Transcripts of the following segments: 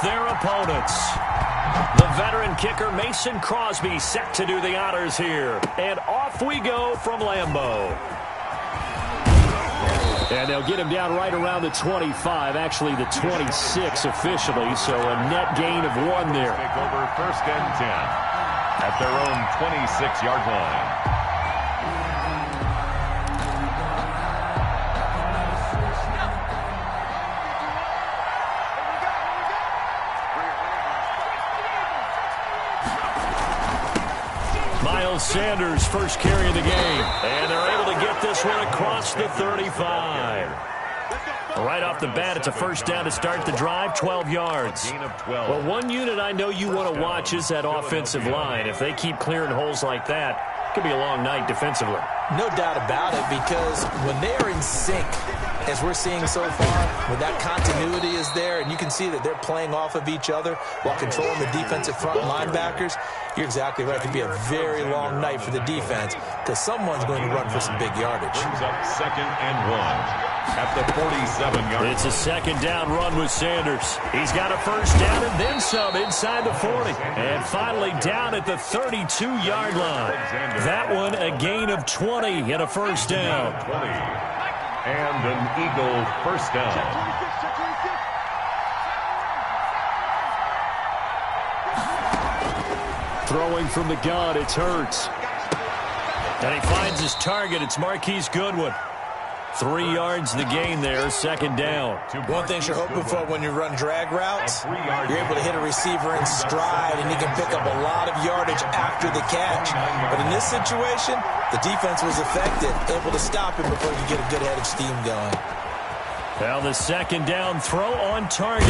their opponents. The veteran kicker Mason Crosby set to do the honors here. And off we go from Lambeau. And they'll get him down right around the 25, actually the 26 officially, so a net gain of 1 there. Take over 1st and 10 at their own 26-yard line. Sanders first carry of the game, and they're able to get this one across the 35. Right off the bat, it's a first down to start the drive, 12 yards. Well, one unit I know you want to watch is that offensive line. If they keep clearing holes like that, it could be a long night defensively. No doubt about it, because when they are in sync, as we're seeing so far, when that continuity is there, and you can see that they're playing off of each other while controlling the defensive front linebackers, you're exactly right. It could be a very long night for the defense because someone's going to run for some big yardage. Brings up 2nd and 1 at the 47-yard line. It's a second down run with Sanders. He's got a first down and then some inside the 40. And finally down at the 32-yard line. That one a gain of 20 and a first down. 20. And an Eagle first down. Throwing from the gun, it's Hurts. And he finds his target. It's Marquise Goodwin. 3 yards the gain there, second down. One thing you're hoping for when you run drag routes, you're able to hit a receiver in stride, and he can pick up a lot of yardage after the catch. But in this situation, the defense was effective, able to stop him before you get a good head of steam going. Well, the second down throw on target.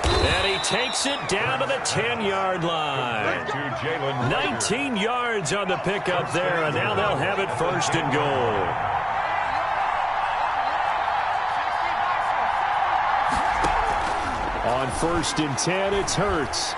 And he takes it down to the 10-yard line. 19 yards on the pickup there, and now they'll have it first and goal. On 1st and 10, it's Hurts.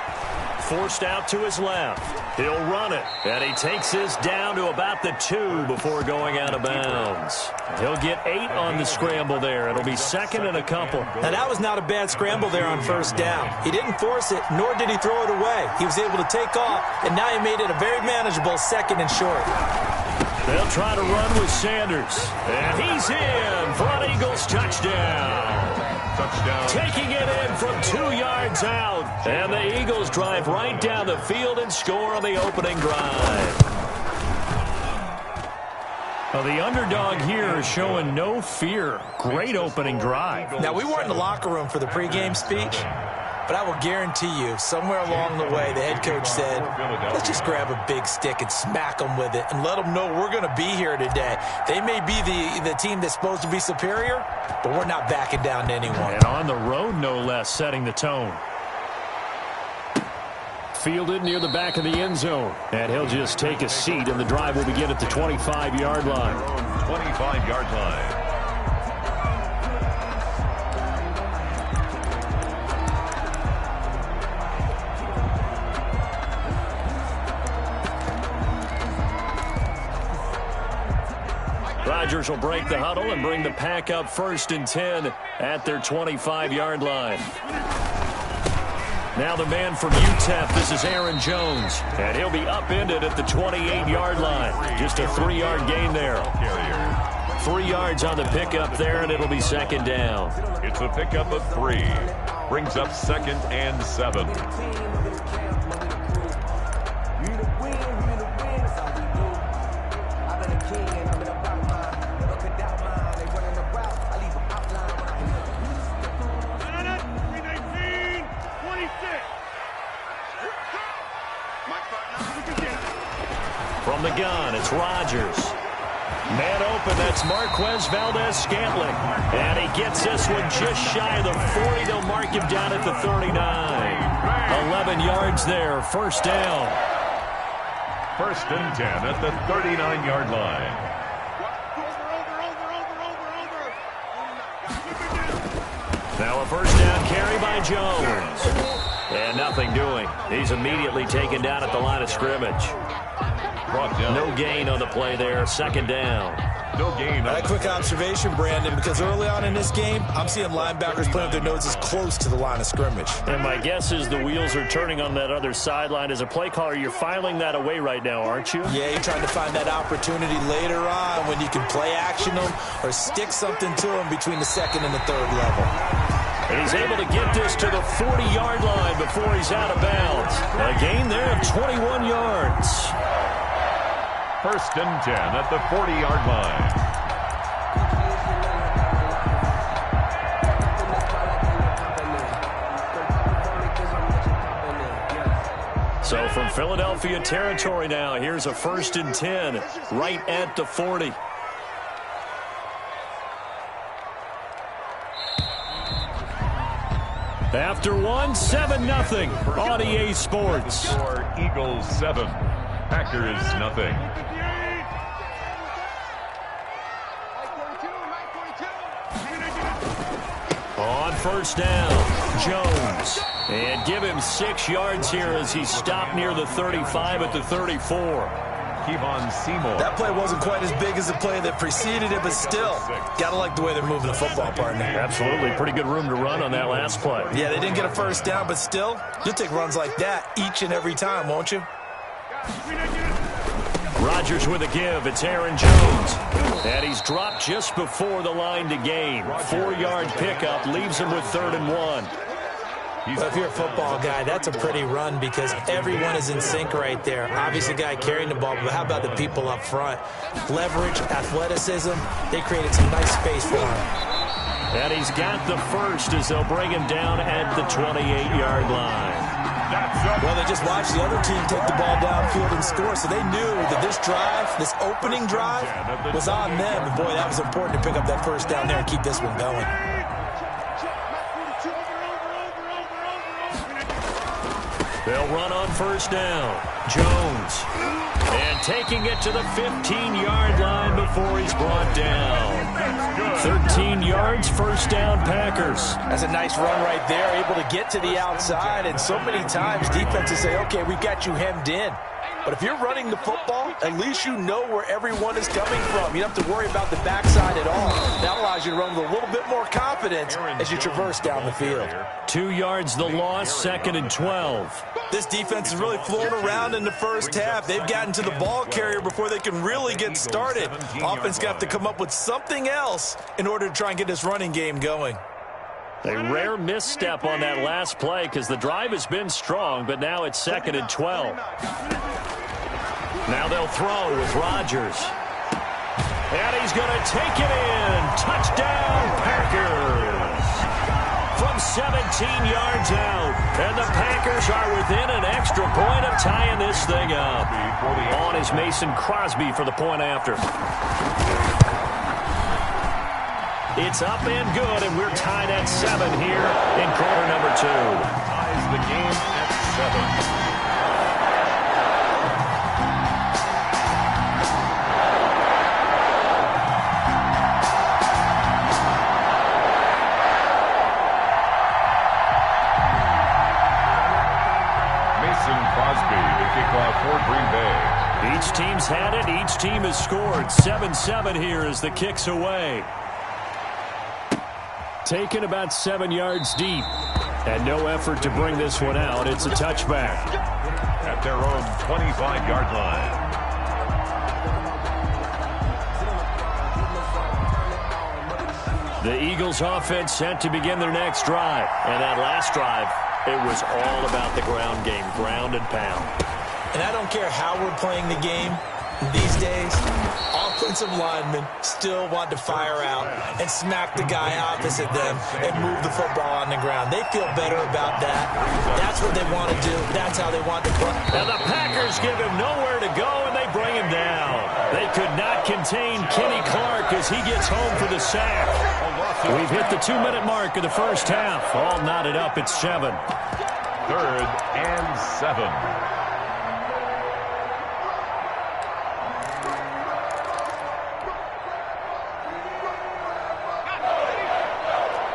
Forced out to his left. He'll run it. And he takes this down to about the 2 before going out of bounds. He'll get 8 on the scramble there. It'll be second and a couple. Now, that was not a bad scramble there on first down. He didn't force it, nor did he throw it away. He was able to take off, and now he made it a very manageable second and short. They'll try to run with Sanders. And he's in for an Eagles touchdown. Touchdown. Taking it in from 2 yards out. And the Eagles drive right down the field and score on the opening drive. Well, the underdog here is showing no fear. Great opening drive. Now, we weren't in the locker room for the pregame speech, but I will guarantee you, somewhere along the way, the head coach said, let's just grab a big stick and smack them with it and let them know we're going to be here today. They may be the team that's supposed to be superior, but we're not backing down to anyone. And on the road, no less, setting the tone. Fielded near the back of the end zone. And he'll just take a seat, and the drive will begin at the 25-yard line. 25-yard line. Rodgers will break the huddle and bring the pack up 1st and 10 at their 25-yard line. Now the man from UTEP, this is Aaron Jones. And he'll be upended at the 28-yard line. Just a 3-yard gain there. 3 yards on the pickup there, and it'll be second down. It's a pickup of 3. Brings up 2nd and 7. From the gun, it's Rodgers. Man open, that's Marquez Valdez-Scantling. And he gets this one just shy of the 40. They'll mark him down at the 39. 11 yards there, first down. 1st and 10 at the 39-yard line. Now a first down carry by Jones. And nothing doing. He's immediately taken down at the line of scrimmage. No gain on the play there, second down. No gain. A quick observation, Brandon, because early on in this game, I'm seeing linebackers playing with their noses close to the line of scrimmage. And my guess is the wheels are turning on that other sideline. As a play caller, you're filing that away right now, aren't you? Yeah, you're trying to find that opportunity later on when you can play action them or stick something to them between the second and the third level. And he's able to get this to the 40-yard line before he's out of bounds. A gain there of 21 yards. 1st and 10 at the 40-yard line. So from Philadelphia territory now, here's a 1st and 10 right at the 40. After one, 7-0 on EA Sports. Eagles 7, Packers nothing. On 1st down, Jones. And give him 6 yards here as he stopped near the 35 at the 34. Kevon Seymour. That play wasn't quite as big as the play that preceded it, but still, gotta like the way they're moving the football, partner. Absolutely. Pretty good room to run on that last play. Yeah, they didn't get a 1st down, but still, you'll take runs like that each and every time, won't you? Rodgers with a give. It's Aaron Jones. And he's dropped just before the line to gain. 4-yard pickup leaves him with 3rd and 1. Well, if you're a football guy, that's a pretty run because everyone is in sync right there. Obviously, the guy carrying the ball, but how about the people up front? Leverage, athleticism, they created some nice space for him. And he's got the 1st as they'll bring him down at the 28-yard line. Well, they just watched the other team take the ball downfield and score, so they knew that this drive, this opening drive, was on them. And, boy, that was important to pick up that 1st down there and keep this one going. They'll run on 1st down. Jones. And taking it to the 15-yard line before he's brought down. 13 yards, 1st down, Packers. That's a nice run right there, able to get to the outside. And so many times defenses say, okay, we've got you hemmed in. But if you're running the football, at least you know where everyone is coming from. You don't have to worry about the backside at all. That allows you to run with a little bit more confidence as you traverse down the field. 2 yards the loss, 2nd and 12. This defense is really flown around in the 1st half. They've gotten to the ball carrier before they can really get started. Offense got to come up with something else in order to try and get this running game going. A rare misstep on that last play because the drive has been strong, but now it's 2nd and 12. Now they'll throw with Rodgers. And he's going to take it in. Touchdown, Packers. From 17 yards out. And the Packers are within an extra point of tying this thing up. On is Mason Crosby for the point after. It's up and good, and we're tied at 7 here in quarter number 2. Ties the game at 7. For Green Bay. Each team's had it. Each team has scored. 7-7 here as the kick's away. Taken about 7 yards deep. And no effort to bring this one out. It's a touchback. At their own 25-yard line. The Eagles offense set to begin their next drive. And that last drive, it was all about the ground game. Ground and pound. And I don't care how we're playing the game these days, offensive linemen still want to fire out and smack the guy opposite them and move the football on the ground. They feel better about that. That's what they want to do. That's how they want to play. And the Packers give him nowhere to go, and they bring him down. They could not contain Kenny Clark as he gets home for the sack. We've hit the 2-minute mark of the 1st half. All knotted up at 7. 3rd and 7.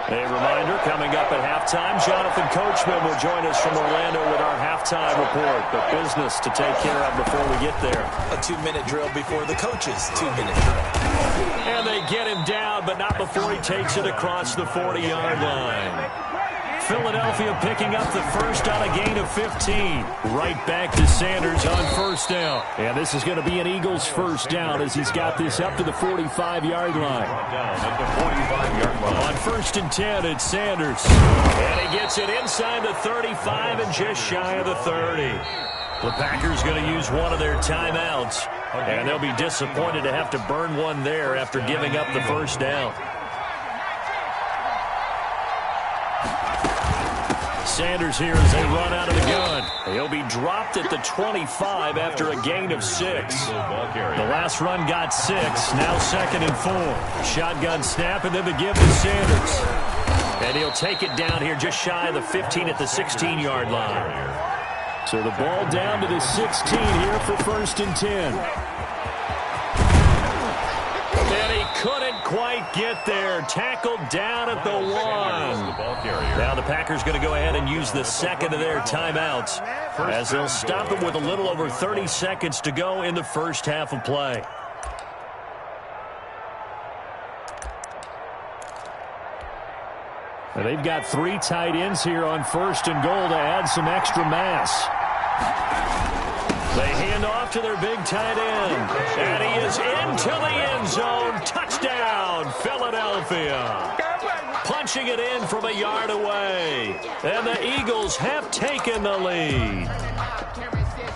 A reminder, coming up at halftime, Jonathan Coachman will join us from Orlando with our halftime report. But business to take care of before we get there. A 2-minute drill before the coach's 2-minute drill. And they get him down, but not before he takes it across the 40-yard line. Philadelphia picking up the first on a gain of 15. Right back to Sanders on first down. And this is going to be an Eagles first down as he's got this up to the 45-yard line. On first and 10, it's Sanders. And he gets it inside the 35 and just shy of the 30. The Packers going to use one of their timeouts. And they'll be disappointed to have to burn one there after giving up the first down. Sanders here as they run out of the gun. He'll be dropped at the 25 after a gain of 6. The last run got 6. Now 2nd and 4. Shotgun snap and then the give to Sanders. And he'll take it down here just shy of the 15 at the 16-yard line. So the ball down to the 16 here for first and 10. And he couldn't quite get there. Tackled down at the 1. Now the Packers going to go ahead and use the second of their timeouts as they'll stop it with a little over 30 seconds to go in the first half of play. And they've got 3 tight ends here on first and goal to add some extra mass. They hand off to their big tight end. And he is into the end zone. Touchdown, Philadelphia. Punching it in from a yard away. And the Eagles have taken the lead.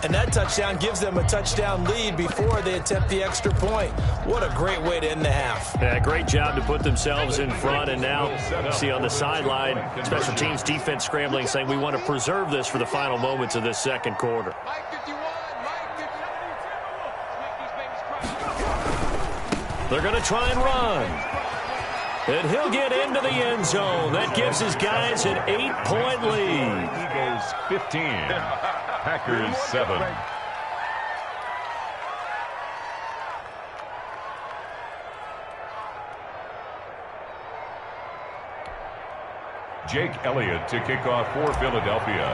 And that touchdown gives them a touchdown lead before they attempt the extra point. What a great way to end the half. Yeah, great job to put themselves in front. And now, see on the sideline, special teams defense scrambling, saying we want to preserve this for the final moments of this second quarter. They're going to try and run. And he'll get into the end zone. That gives his guys an 8-point lead. Eagles 15, Packers 7. Jake Elliott to kick off for Philadelphia.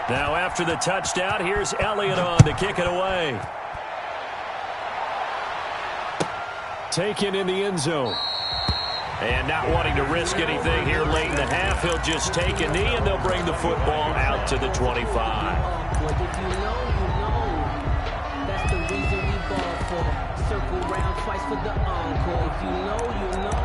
Now after the touchdown, here's Elliott on to kick it away. Taken in the end zone. And not wanting to risk anything here late in the half, he'll just take a knee and they'll bring the football out to the 25. If you know, you know. That's the reason we ball for. Circle round twice for the encore. If you know, you know.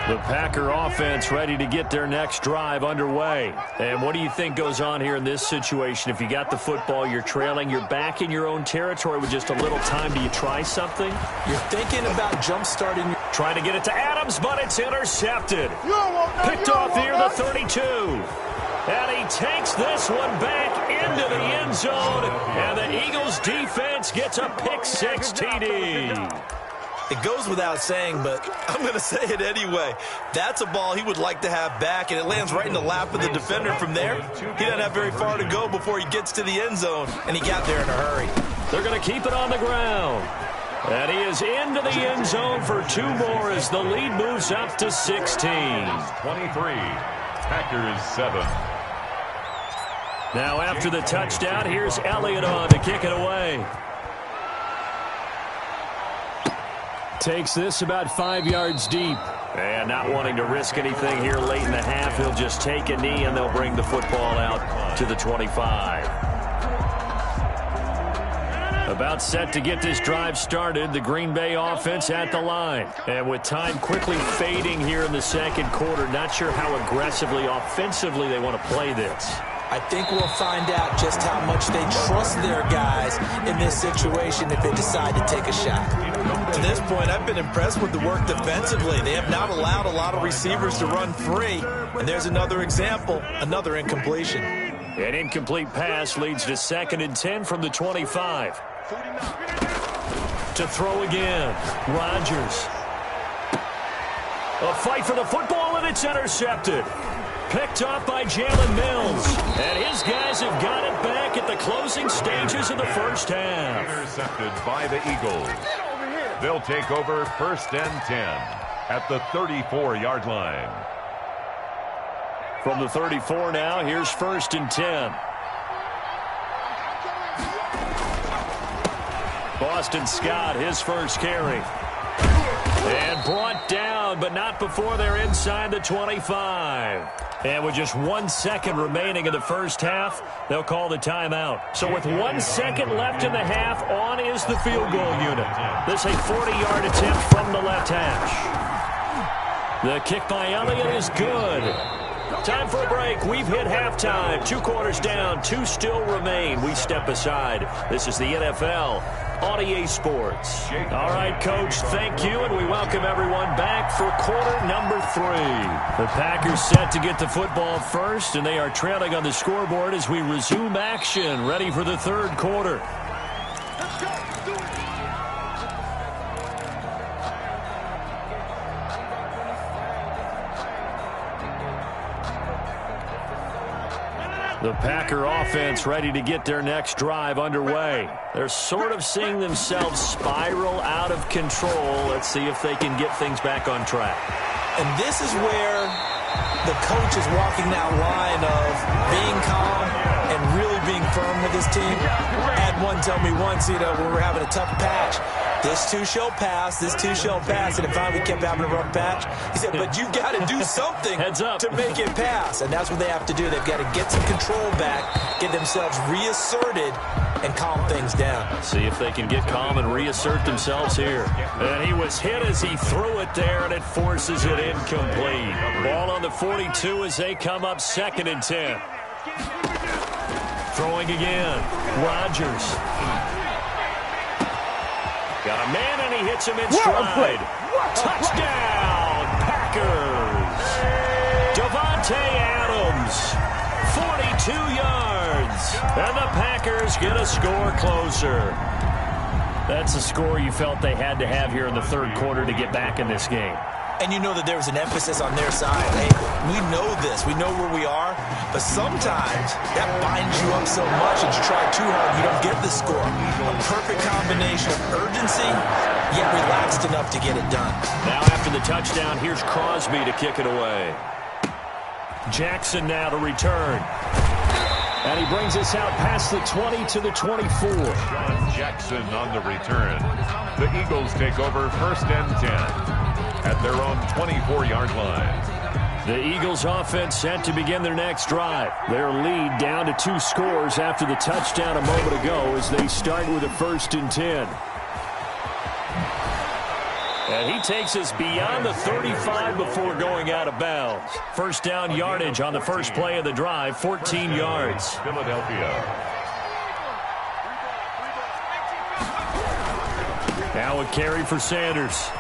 The Packer offense ready to get their next drive underway. And what do you think goes on here in this situation? If you got the football, you're trailing, you're back in your own territory with just a little time. Do you try something? You're thinking about jump-starting. Trying to get it to Adams, but it's intercepted. Picked off here, the 32. And he takes this one back into the end zone. And the Eagles defense gets a pick-6 TD. It goes without saying, but I'm going to say it anyway. That's a ball he would like to have back, and it lands right in the lap of the defender from there. He doesn't have very far to go before he gets to the end zone, and he got there in a hurry. They're going to keep it on the ground. And he is into the end zone for 2 more as the lead moves up to 16. 23, Packers 7. Now after the touchdown, here's Elliott on to kick it away. Takes this about 5 yards deep. And not wanting to risk anything here late in the half, he'll just take a knee and they'll bring the football out to the 25. About set to get this drive started, the Green Bay offense at the line. And with time quickly fading here in the second quarter, not sure how aggressively, offensively they want to play this. I think we'll find out just how much they trust their guys in this situation if they decide to take a shot. To this point, I've been impressed with the work defensively. They have not allowed a lot of receivers to run free. And there's another example, another incompletion. An incomplete pass leads to 2nd and 10 from the 25. To throw again, Rodgers. A fight for the football, and it's intercepted. Picked off by Jalen Mills. And his guys have got it back at the closing stages of the first half. Intercepted by the Eagles. They'll take over 1st and 10 at the 34-yard line. From the 34 now, here's 1st and 10. Boston Scott, his first carry. And brought down, but not before they're inside the 25. And with just 1 second remaining in the first half, they'll call the timeout. So with 1 second left in the half, on is the field goal unit. This is a 40-yard attempt from the left hash. The kick by Elliott is good. Time for a break. We've hit halftime. 2 quarters down. 2 still remain. We step aside. This is the NFL on EA Sports. All right, Coach, thank you, and we welcome everyone back for quarter number 3. The Packers set to get the football first, and they are trailing on the scoreboard as we resume action, ready for the 3rd quarter. Let's go. The Packer offense ready to get their next drive underway. They're sort of seeing themselves spiral out of control. Let's see if they can get things back on track. And this is where the coach is walking that line of being calm and really being firm with his team. I had one tell me once, when we're having a tough patch, this too shall pass, this too shall pass. And finally we kept having a rough patch. He said, but you've got to do something to make it pass. And that's what they have to do. They've got to get some control back, get themselves reasserted, and calm things down. See if they can get calm and reassert themselves here. And he was hit as he threw it there, and it forces it incomplete. Ball on the 42 as they come up 2nd and 10. Throwing again. Rodgers. Got a man, and he hits him in stride. Touchdown, Packers. Devontae Adams, 42 yards. And the Packers get a score closer. That's a score you felt they had to have here in the 3rd quarter to get back in this game. And you know that there was an emphasis on their side. Hey, we know this. We know where we are. But sometimes that binds you up so much and you try too hard, you don't get the score. A perfect combination of urgency, yet relaxed enough to get it done. Now after the touchdown, here's Crosby to kick it away. Jackson now to return. And he brings us out past the 20 to the 24. John Jackson on the return. The Eagles take over 1st and 10. At their own 24-yard line. The Eagles offense set to begin their next drive. Their lead down to 2 scores after the touchdown a moment ago as they start with a 1st and 10. And he takes us beyond the 35 before going out of bounds. First down yardage on the first play of the drive, 14 yards. Philadelphia. Now a carry for Sanders.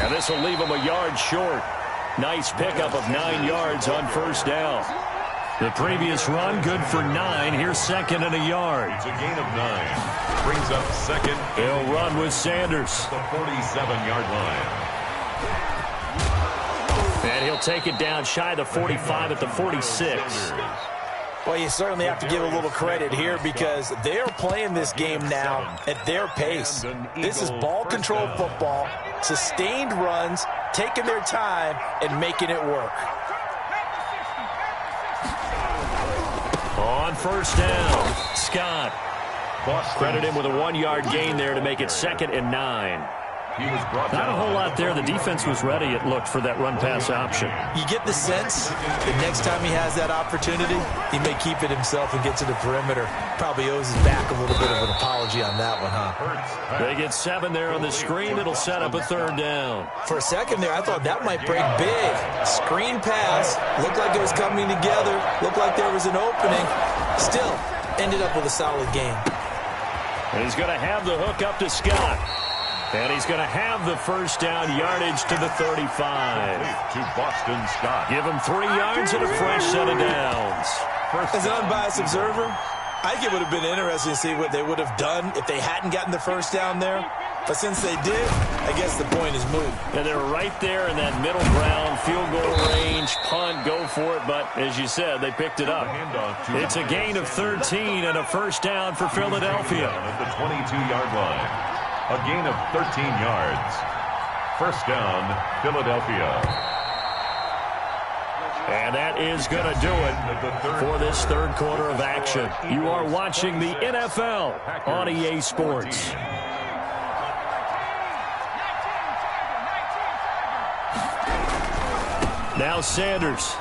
And this will leave him a yard short. Nice pickup of 9 yards on first down. The previous run, good for 9. Here's 2nd and a yard. It's a gain of 9. Brings up 2nd. He'll run with Sanders. The 47-yard line. And he'll take it down shy of the 45 at the 46. Well, you certainly have to give a little credit here because they're playing this game now at their pace. This is ball control football, sustained runs, taking their time, and making it work. On first down, Scott. Credit him with a 1-yard gain there to make it 2nd and 9. Not a whole lot there. The defense was ready, it looked, for that run-pass option. You get the sense that next time he has that opportunity, he may keep it himself and get to the perimeter. Probably owes his back a little bit of an apology on that one, huh? They get 7 there on the screen. It'll set up a 3rd down. For a second there, I thought that might break big. Screen pass. Looked like it was coming together. Looked like there was an opening. Still, ended up with a solid game. And he's going to have the hook up to Scott. And he's going to have the first down yardage to the 35. To Boston Scott. Give him 3 yards and a fresh set of downs. As an unbiased observer, I think it would have been interesting to see what they would have done if they hadn't gotten the first down there. But since they did, I guess the point is moot. And they're right there in that middle ground, field goal range, punt, go for it. But as you said, they picked it up. It's a gain of 13 and a first down for Philadelphia. At the 22-yard line. A gain of 13 yards. First down, Philadelphia. And that is going to do it for this third quarter of action. You are watching the NFL on EA Sports. Now Sanders.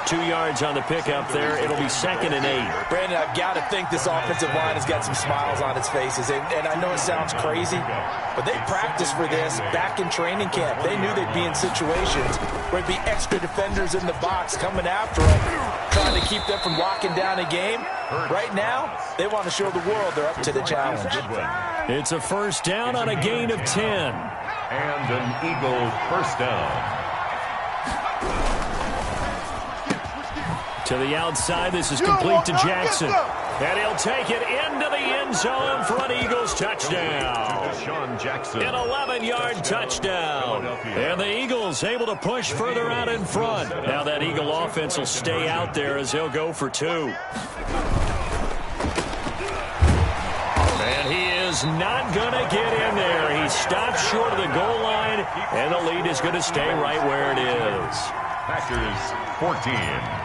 2 yards on the pickup there. It'll be 2nd and 8. Brandon, I've got to think this offensive line has got some smiles on its faces. And I know it sounds crazy, but they practiced for this back in training camp. They knew they'd be in situations where it'd be extra defenders in the box coming after them, trying to keep them from locking down a game. Right now, they want to show the world they're up to the challenge. It's a first down on a gain of 10. And an Eagle first down. To the outside, this is complete to Jackson. And he'll take it into the end zone for an Eagles touchdown. Jackson. An 11-yard touchdown. And the Eagles able to push further out in front. Now that Eagle offense will stay out there as he'll go for 2. And he is not going to get in there. He stops short of the goal line, and the lead is going to stay right where it is. Packers 14.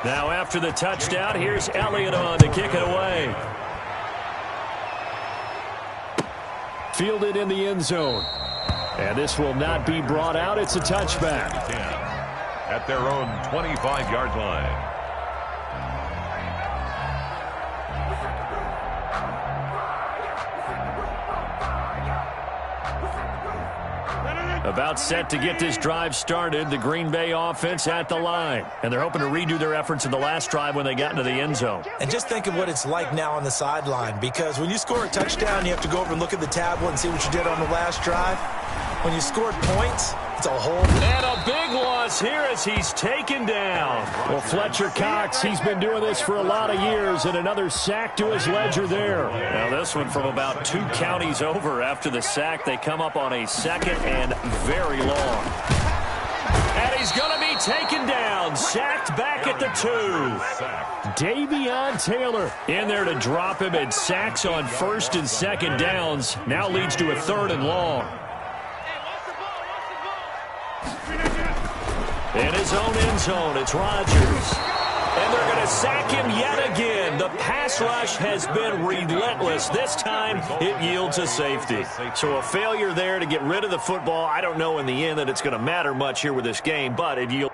Now after the touchdown, here's Elliott on to kick it away. Fielded in the end zone. And this will not be brought out. It's a touchback. At their own 25-yard line. About set to get this drive started, the Green Bay offense at the line. And they're hoping to redo their efforts in the last drive when they got into the end zone. And just think of what it's like now on the sideline, because when you score a touchdown, you have to go over and look at the tablet and see what you did on the last drive. When you scored points, it's a whole... And a big loss here as he's taken down. Well, Fletcher Cox, he's been doing this for a lot of years, and another sack to his ledger there. Now this one from about 2 counties over after the sack. They come up on a 2nd and very long. And he's going to be taken down, sacked back at the 2. Davion Taylor in there to drop him, and sacks on 1st and 2nd downs. Now leads to a 3rd and long. In his own end zone, it's Rodgers. And they're going to sack him yet again. The pass rush has been relentless. This time, it yields a safety. So a failure there to get rid of the football. I don't know in the end that it's going to matter much here with this game, but it yields.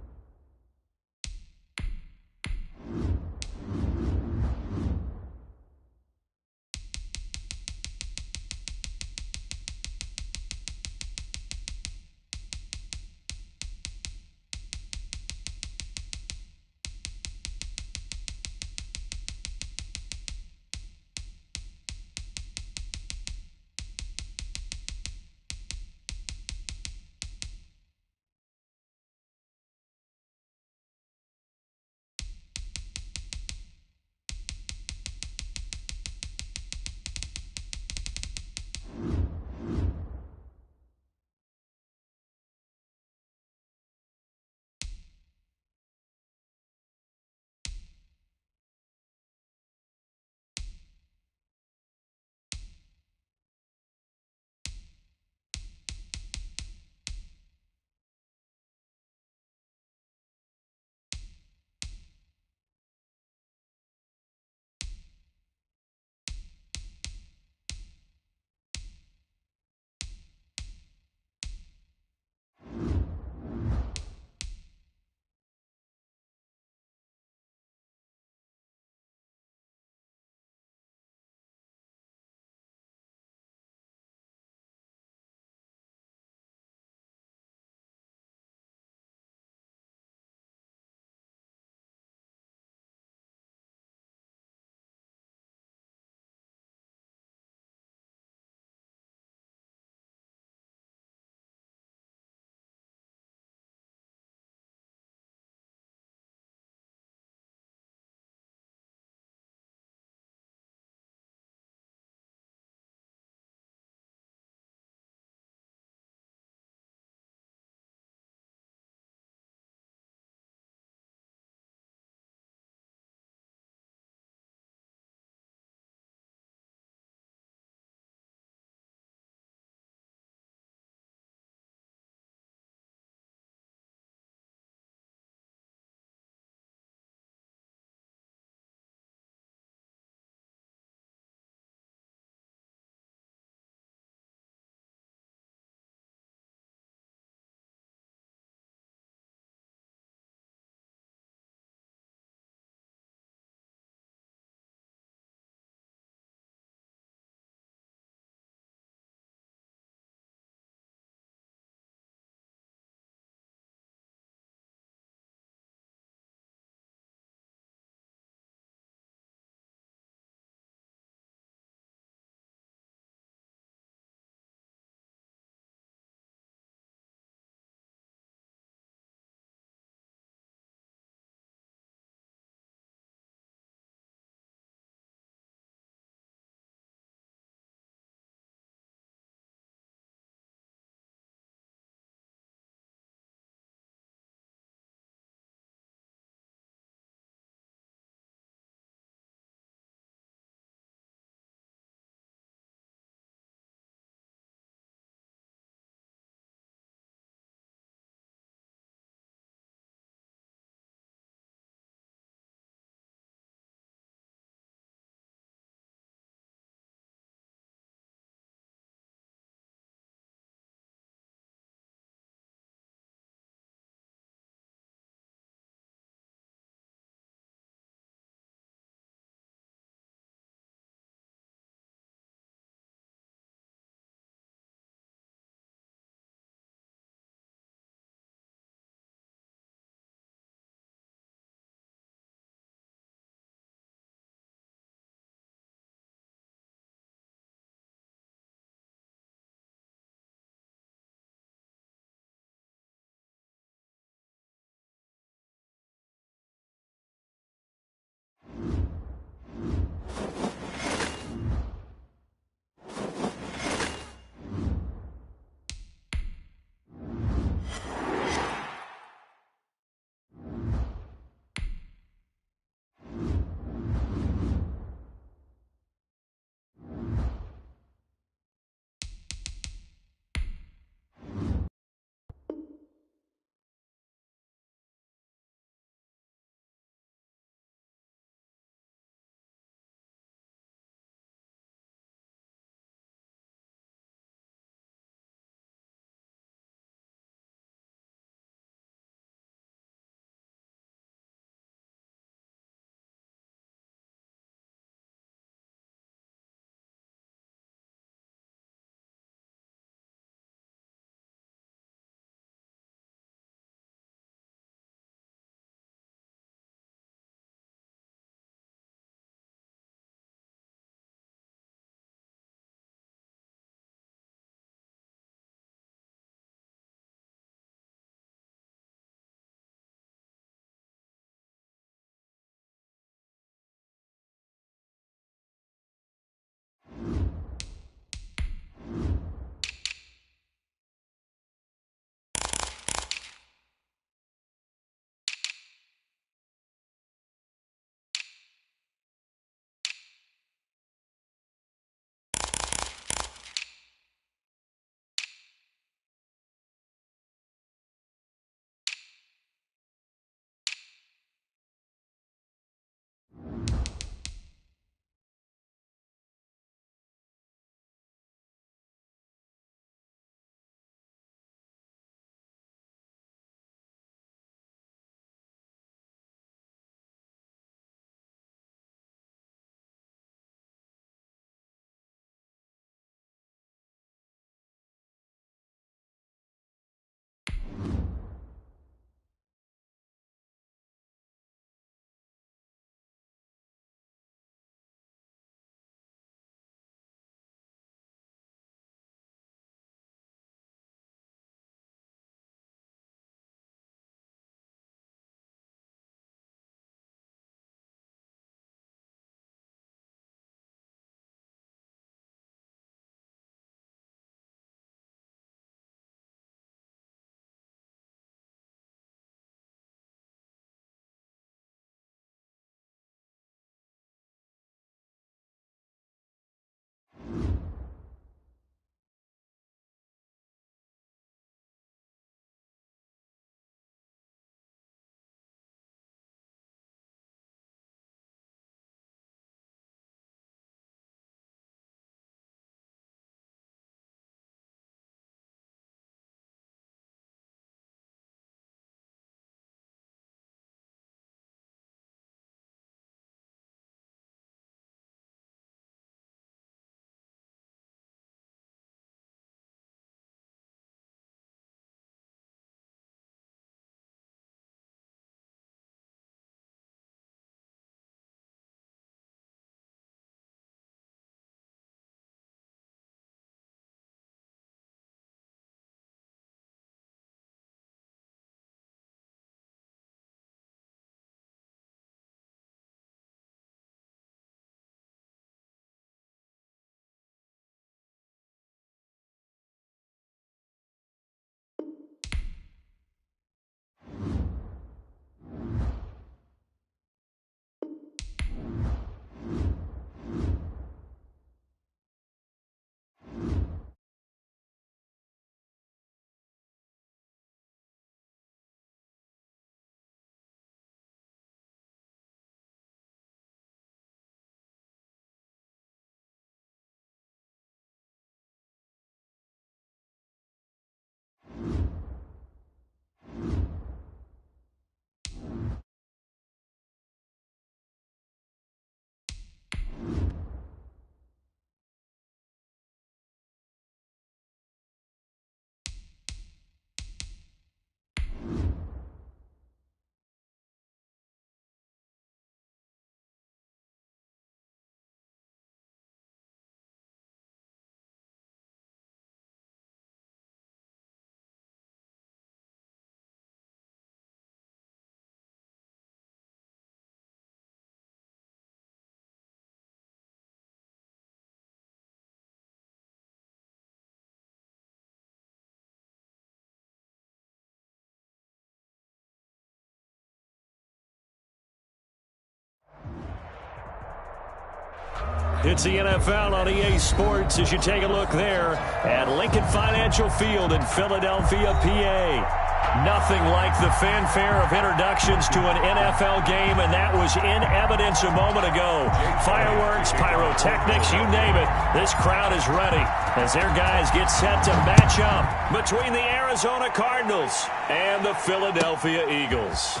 It's the NFL on EA Sports as you take a look there at Lincoln Financial Field in Philadelphia, PA. Nothing like the fanfare of introductions to an NFL game, and that was in evidence a moment ago. Fireworks, pyrotechnics, you name it. This crowd is ready as their guys get set to match up between the Arizona Cardinals and the Philadelphia Eagles.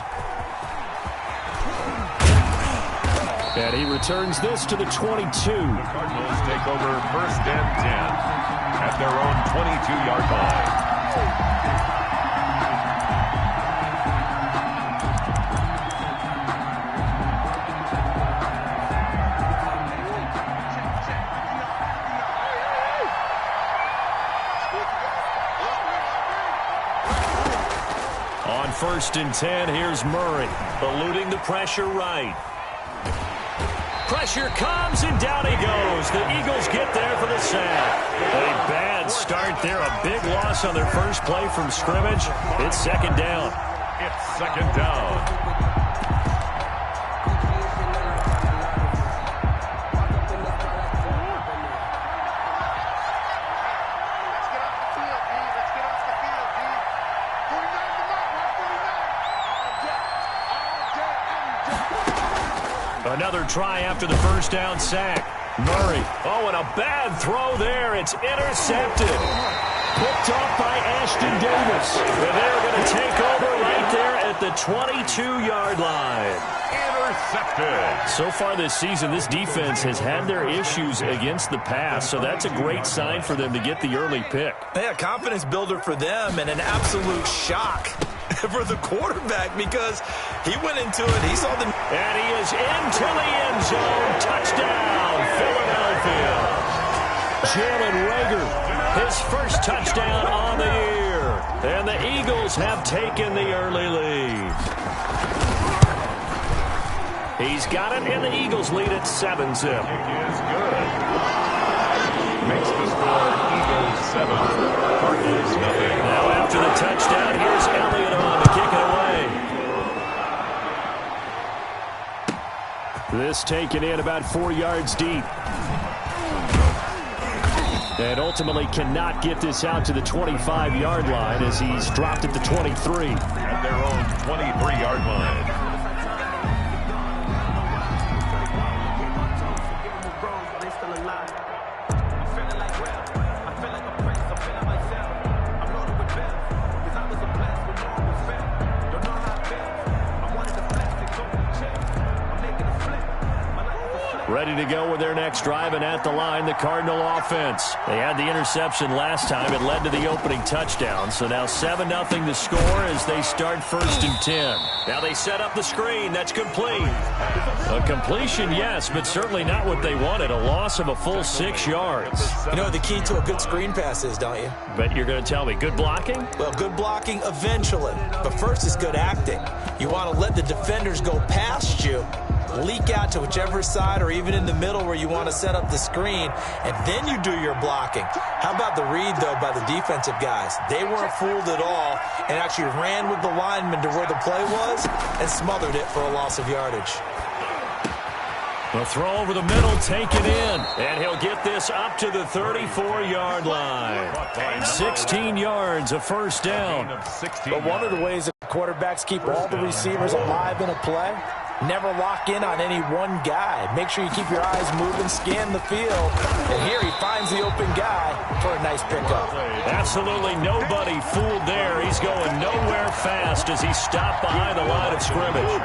And he returns this to the 22. The Cardinals take over 1st and 10 at their own 22-yard line. On 1st and 10, here's Murray, eluding the pressure right. Pressure comes, and down he goes. The Eagles get there for the sack. A bad start there, a big loss on their first play from scrimmage. It's 2nd down. It's 2nd down. Another try after the 1st down sack. Murray. Oh, and a bad throw there. It's intercepted. Picked off by Ashton Davis. And they're going to take over right there at the 22-yard line. Intercepted. So far this season, this defense has had their issues against the pass, so that's a great sign for them to get the early pick. Yeah, confidence builder for them and an absolute shock for the quarterback because he went into it. He saw the... And he is into the end zone. Touchdown, Philadelphia. Jalen Reagor, his first touchdown on the year. And the Eagles have taken the early lead. He's got it, and the Eagles lead at 7-zip. Is good. Makes the score Eagles 7, Cardinals nothing. Now after the touchdown, here's Elliott on to kick it away. This taken in about 4 yards deep. And ultimately cannot get this out to the 25-yard line as he's dropped at the 23. At their own 23-yard line. Ready to go with their next drive, and at the line, the Cardinal offense. They had the interception last time. It led to the opening touchdown. So now 7-0 to score as they start 1st and 10. Now they set up the screen. That's complete. A completion, yes, but certainly not what they wanted. A loss of a full 6 yards. You know what the key to a good screen pass is, don't you? But you're going to tell me, good blocking? Well, good blocking eventually. But first is good acting. You want to let the defenders go past you, leak out to whichever side or even in the middle where you want to set up the screen, and then you do your blocking. How about the read, though, by the defensive guys? They weren't fooled at all and actually ran with the lineman to where the play was and smothered it for a loss of yardage. The throw over the middle, taken in, and he'll get this up to the 34-yard line. 16 yards, a 1st down. But one of the ways that quarterbacks keep all the receivers alive in a play, never lock in on any one guy. Make sure you keep your eyes moving, scan the field, and here he finds the open guy for a nice pickup. Absolutely nobody fooled there. He's going nowhere fast as he stopped behind the line of scrimmage.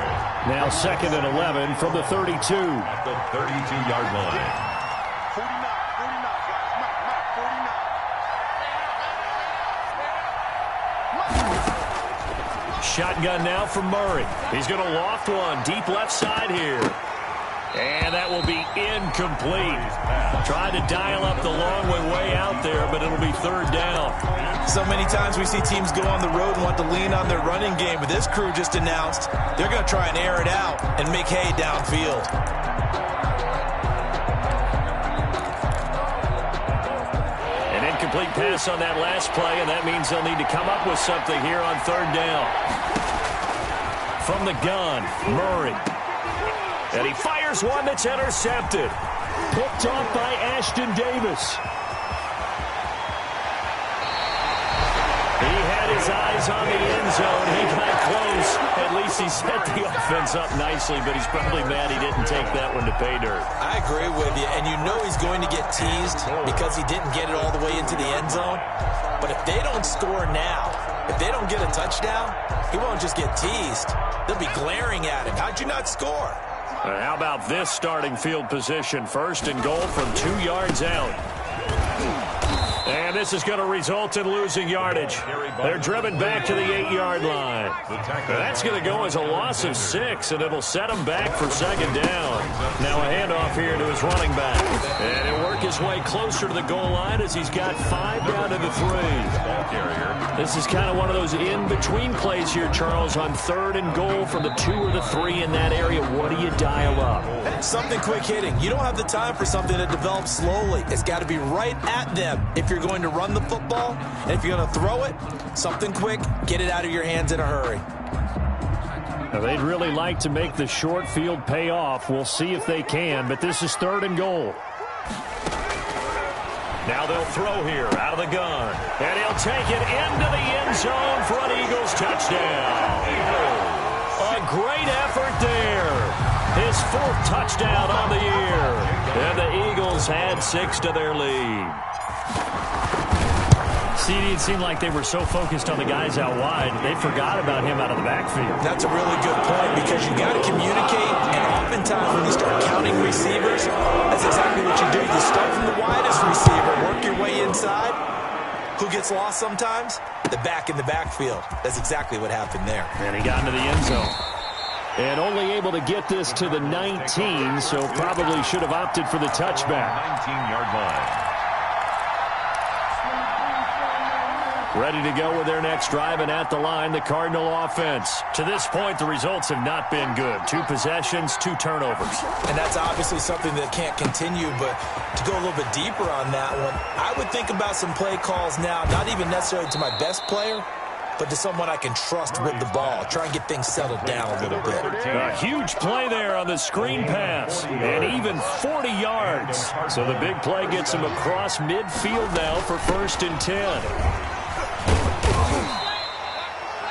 Now 2nd and 11 from the 32. At the 32-yard line. Shotgun now from Murray. He's going to loft one deep left side here. And that will be incomplete. Tried to dial up the long way out there, but it'll be 3rd down. So many times we see teams go on the road and want to lean on their running game, but this crew just announced they're going to try and air it out and make hay downfield. An incomplete pass on that last play, and that means they'll need to come up with something here on 3rd down. From the gun, Murray. And he fires one that's intercepted. Picked off by Ashton Davis. He had his eyes on the end zone. He got close. At least he set the offense up nicely, but he's probably mad he didn't take that one to pay dirt. I agree with you, and you know he's going to get teased because he didn't get it all the way into the end zone. But if they don't score now, if they don't get a touchdown, he won't just get teased. They'll be glaring at him. How'd you not score? How about this starting field position? 1st and goal from 2 yards out. And this is going to result in losing yardage. They're driven back to the 8-yard line. That's going to go as a loss of 6, and it'll set them back for 2nd down. Now a handoff here to his running back. And he'll work his way closer to the goal line as he's got 5 down to the 3. This is kind of one of those in-between plays here, Charles, on 3rd and goal from the 2 or the 3 in that area. What do you dial up? Something quick hitting. You don't have the time for something that develops slowly. It's got to be right at them if you're going to run the football. And if you're going to throw it, something quick, get it out of your hands in a hurry. Now, they'd really like to make the short field pay off. We'll see if they can, but this is 3rd and goal. Now they'll throw here out of the gun. And he'll take it into the end zone for an Eagles touchdown. A great effort there. His 4th touchdown on the year. And the Eagles had 6 to their lead. CD, it seemed like they were so focused on the guys out wide, they forgot about him out of the backfield. That's a really good point because you got to communicate, and oftentimes when you start counting receivers, that's exactly what you do. You start from the widest receiver, work your way inside. Who gets lost sometimes? The back in the backfield. That's exactly what happened there. And he got into the end zone. And only able to get this to the 19, so probably should have opted for the touchback. 19-yard line. Ready to go with their next drive, and at the line, the Cardinal offense. To this point, the results have not been good. 2 possessions, 2 turnovers. And that's obviously something that can't continue, but to go a little bit deeper on that one, I would think about some play calls now, not even necessarily to my best player, but to someone I can trust with the ball. Try and get things settled down a little bit. A huge play there on the screen pass, and even 40 yards. So the big play gets him across midfield now for 1st and 10.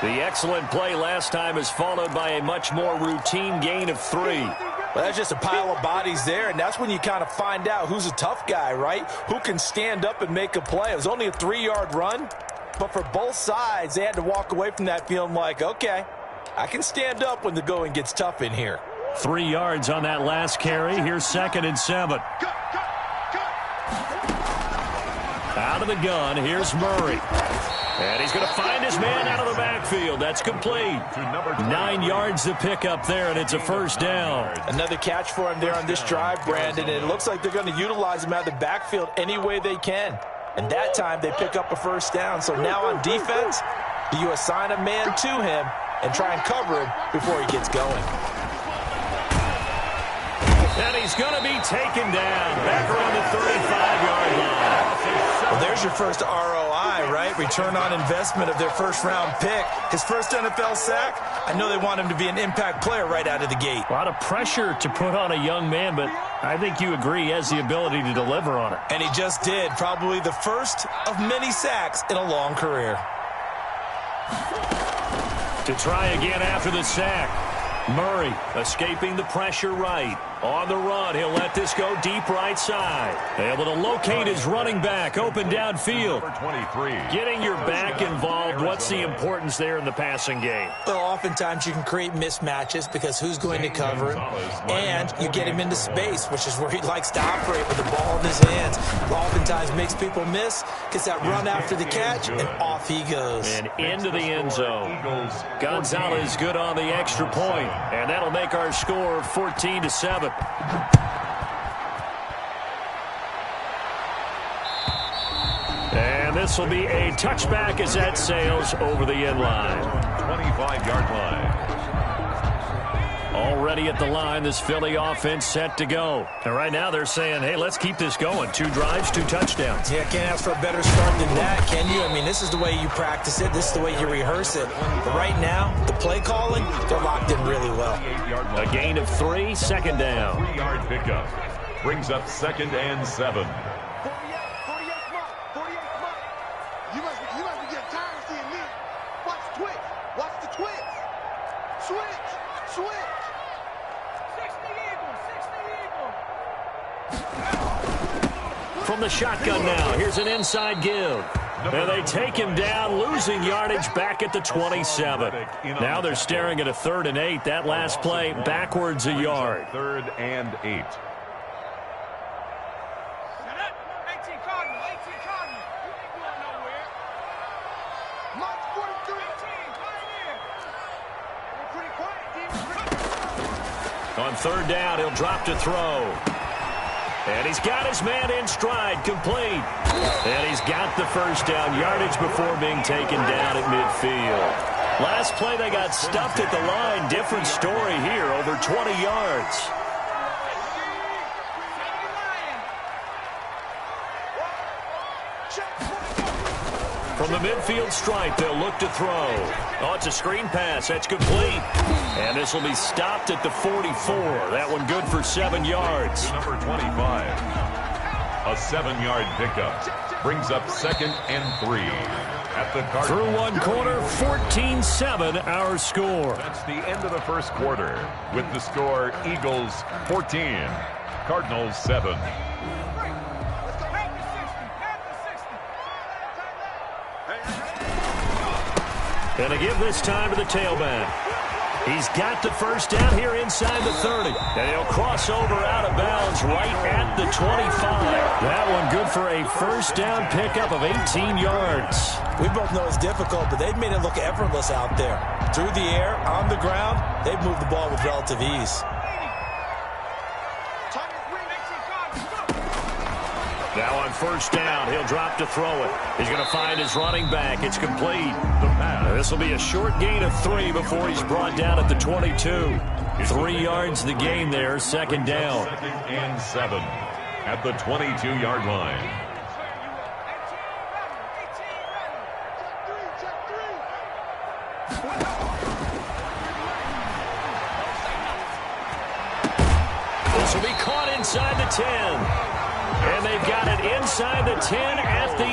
The excellent play last time is followed by a much more routine gain of 3. Well, that's just a pile of bodies there, and that's when you kind of find out who's a tough guy, right? Who can stand up and make a play. It was only a 3-yard run, but for both sides, they had to walk away from that feeling like, okay, I can stand up when the going gets tough in here. 3 yards on that last carry. Here's 2nd and 7. Out of the gun, here's Murray. And he's going to find his man out of the backfield. That's complete. 9 yards to pick up there, and it's a 1st down. Another catch for him there on this drive, Brandon, and it looks like they're going to utilize him out of the backfield any way they can. And that time, they pick up a 1st down. So now on defense, do you assign a man to him and try and cover him before he gets going? And he's going to be taken down back around the 35-yard line. Well, there's your first ROI, right? Return on investment of their 1st-round pick. His 1st NFL sack. I know they want him to be an impact player right out of the gate. A lot of pressure to put on a young man, but I think you agree he has the ability to deliver on it. And he just did. Probably the first of many sacks in a long career. To try again after the sack. Murray escaping the pressure right. On the run, he'll let this go deep right side. Able to locate his running back open downfield. 23. Getting your back involved, what's the importance there in the passing game? Well, oftentimes you can create mismatches because who's going to cover him, and you get him into space, which is where he likes to operate with the ball in his hands. Oftentimes makes people miss, gets that run after the catch, and off he goes. And into the end zone. Gonzalez good on the extra point, and that'll make our score 14-7. And this will be a touchback as that sails over the end line. 25-yard line. Already ready at the line. This Philly offense set to go. And right now they're saying, hey, let's keep this going. 2 drives, 2 touchdowns. Yeah, can't ask for a better start than that, can you? I mean, this is the way you practice it. This is the way you rehearse it. But right now, the play calling, they're locked in really well. A gain of 3, second down. 3-yard pickup. Brings up 2nd and 7. You must be getting tired of seeing me. Watch the twitch. Watch the twitch. Switch. 60 Eagles. From the shotgun now, here's an inside give. And they take him down, losing yardage back at the 27. Now they're staring at a 3rd and 8. That last play backwards a yard. 3rd and 8. On 3rd down, he'll drop to throw. And he's got his man in stride, complete. And he's got the first down, yardage before being taken down at midfield. Last play, they got stuffed at the line. Different story here, over 20 yards. From the midfield stripe, they'll look to throw. Oh, it's a screen pass. That's complete. And this will be stopped at the 44. That one good for 7 yards. Number 25. A 7-yard pickup. Brings up 2nd and 3. At the Cardinals. Through one quarter, 14-7 our score. That's the end of the first quarter. With the score, Eagles 14. Cardinals 7. And to give this time to the tailback. He's got the first down here inside the 30. And he'll cross over out of bounds right at the 25. That one good for a first down pickup of 18 yards. We both know it's difficult, but they've made it look effortless out there. Through the air, on the ground, they've moved the ball with relative ease. Now on first down, he'll drop to throw it. He's going to find his running back. It's complete. This will be a short gain of 3 before he's brought down at the 22. 3 yards the gain there, second down. 2nd and 7 at the 22-yard line. This will be caught inside the 10. And they've got it inside the 10 at the 8.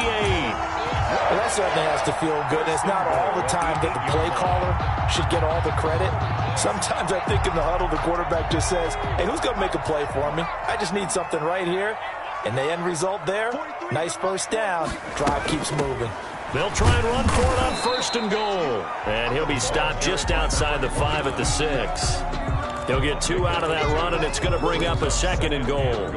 Well, that certainly has to feel good. It's not all the time that the play caller should get all the credit. Sometimes I think in the huddle, the quarterback just says, hey, who's going to make a play for me? I just need something right here. And the end result there, nice first down. Drive keeps moving. They'll try and run for it on first and goal. And he'll be stopped just outside the 5 at the 6. He'll get 2 out of that run, and it's going to bring up a 2nd and goal.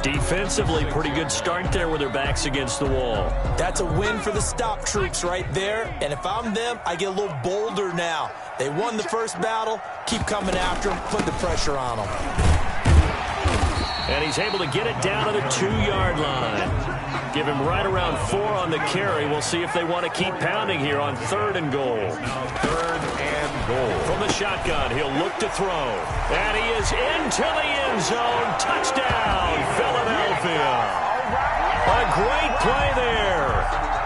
Defensively, pretty good start there with their backs against the wall. That's a win for the stop troops right there. And if I'm them, I get a little bolder now. They won the first battle. Keep coming after them. Put the pressure on them. And he's able to get it down to the 2-yard line. Give him right around 4 on the carry. We'll see if they want to keep pounding here on 3rd and goal. Now 3rd and goal. From the shotgun, he'll look to throw. And he is into the end zone. Touchdown, Philadelphia. A great play there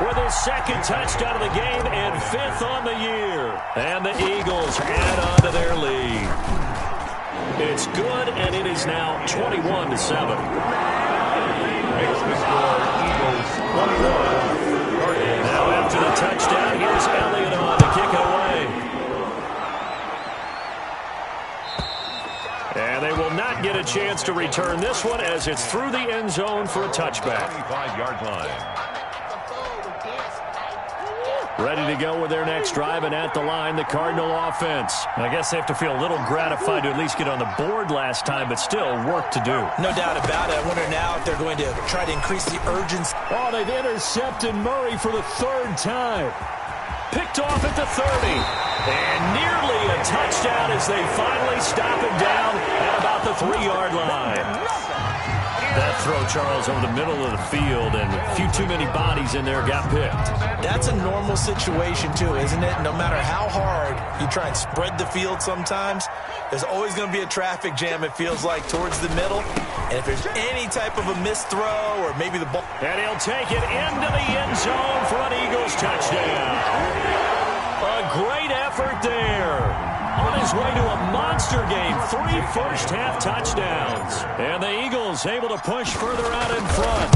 with his 2nd touchdown of the game and 5th on the year. And the Eagles add on to their lead. It's good, and it is now 21-7. Makes the score Eagles 21. Now after the touchdown, here's Elliott on to kick it away. And they will not get a chance to return this one as it's through the end zone for a touchback. 25-yard line. Ready to go with their next drive, and at the line, the Cardinal offense. I guess they have to feel a little gratified to at least get on the board last time, but still work to do. No doubt about it. I wonder now if they're going to try to increase the urgency. Oh, they've intercepted Murray for the 3rd time. Picked off at the 30. And nearly a touchdown as they finally stop him down at about the 3-yard line. That throw, Charles, over the middle of the field, and a few too many bodies in there got picked. That's a normal situation, too, isn't it? No matter how hard you try and spread the field sometimes, there's always going to be a traffic jam, it feels like, towards the middle. And if there's any type of a missed throw or maybe the ball... And he'll take it into the end zone for an Eagles touchdown. A great effort there. On his way to a monster game, 3 first-half touchdowns. And the Eagles able to push further out in front.